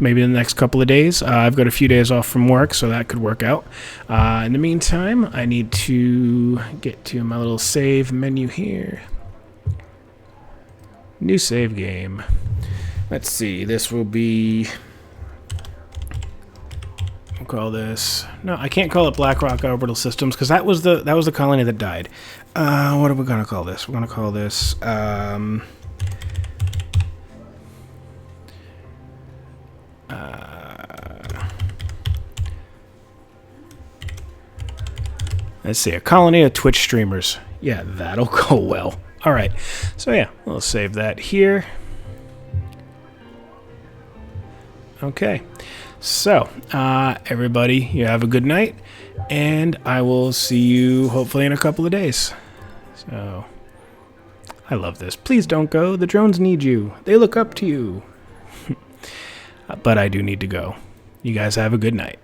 maybe in the next couple of days. I've got a few days off from work, so that could work out. In the meantime, I need to get to my little save menu here. New save game. Let's see. This will be... We'll call this... No, I can't call it BlackRock Orbital Systems because that was the colony that died. What are we going to call this? We're going to call this... let's see, a colony of Twitch streamers. Yeah, that'll go well. All right, so yeah, we'll save that here. Okay, so everybody, you have a good night, and I will see you hopefully in a couple of days. So, I love this. Please don't go. The drones need you. They look up to you. But I do need to go. You guys have a good night.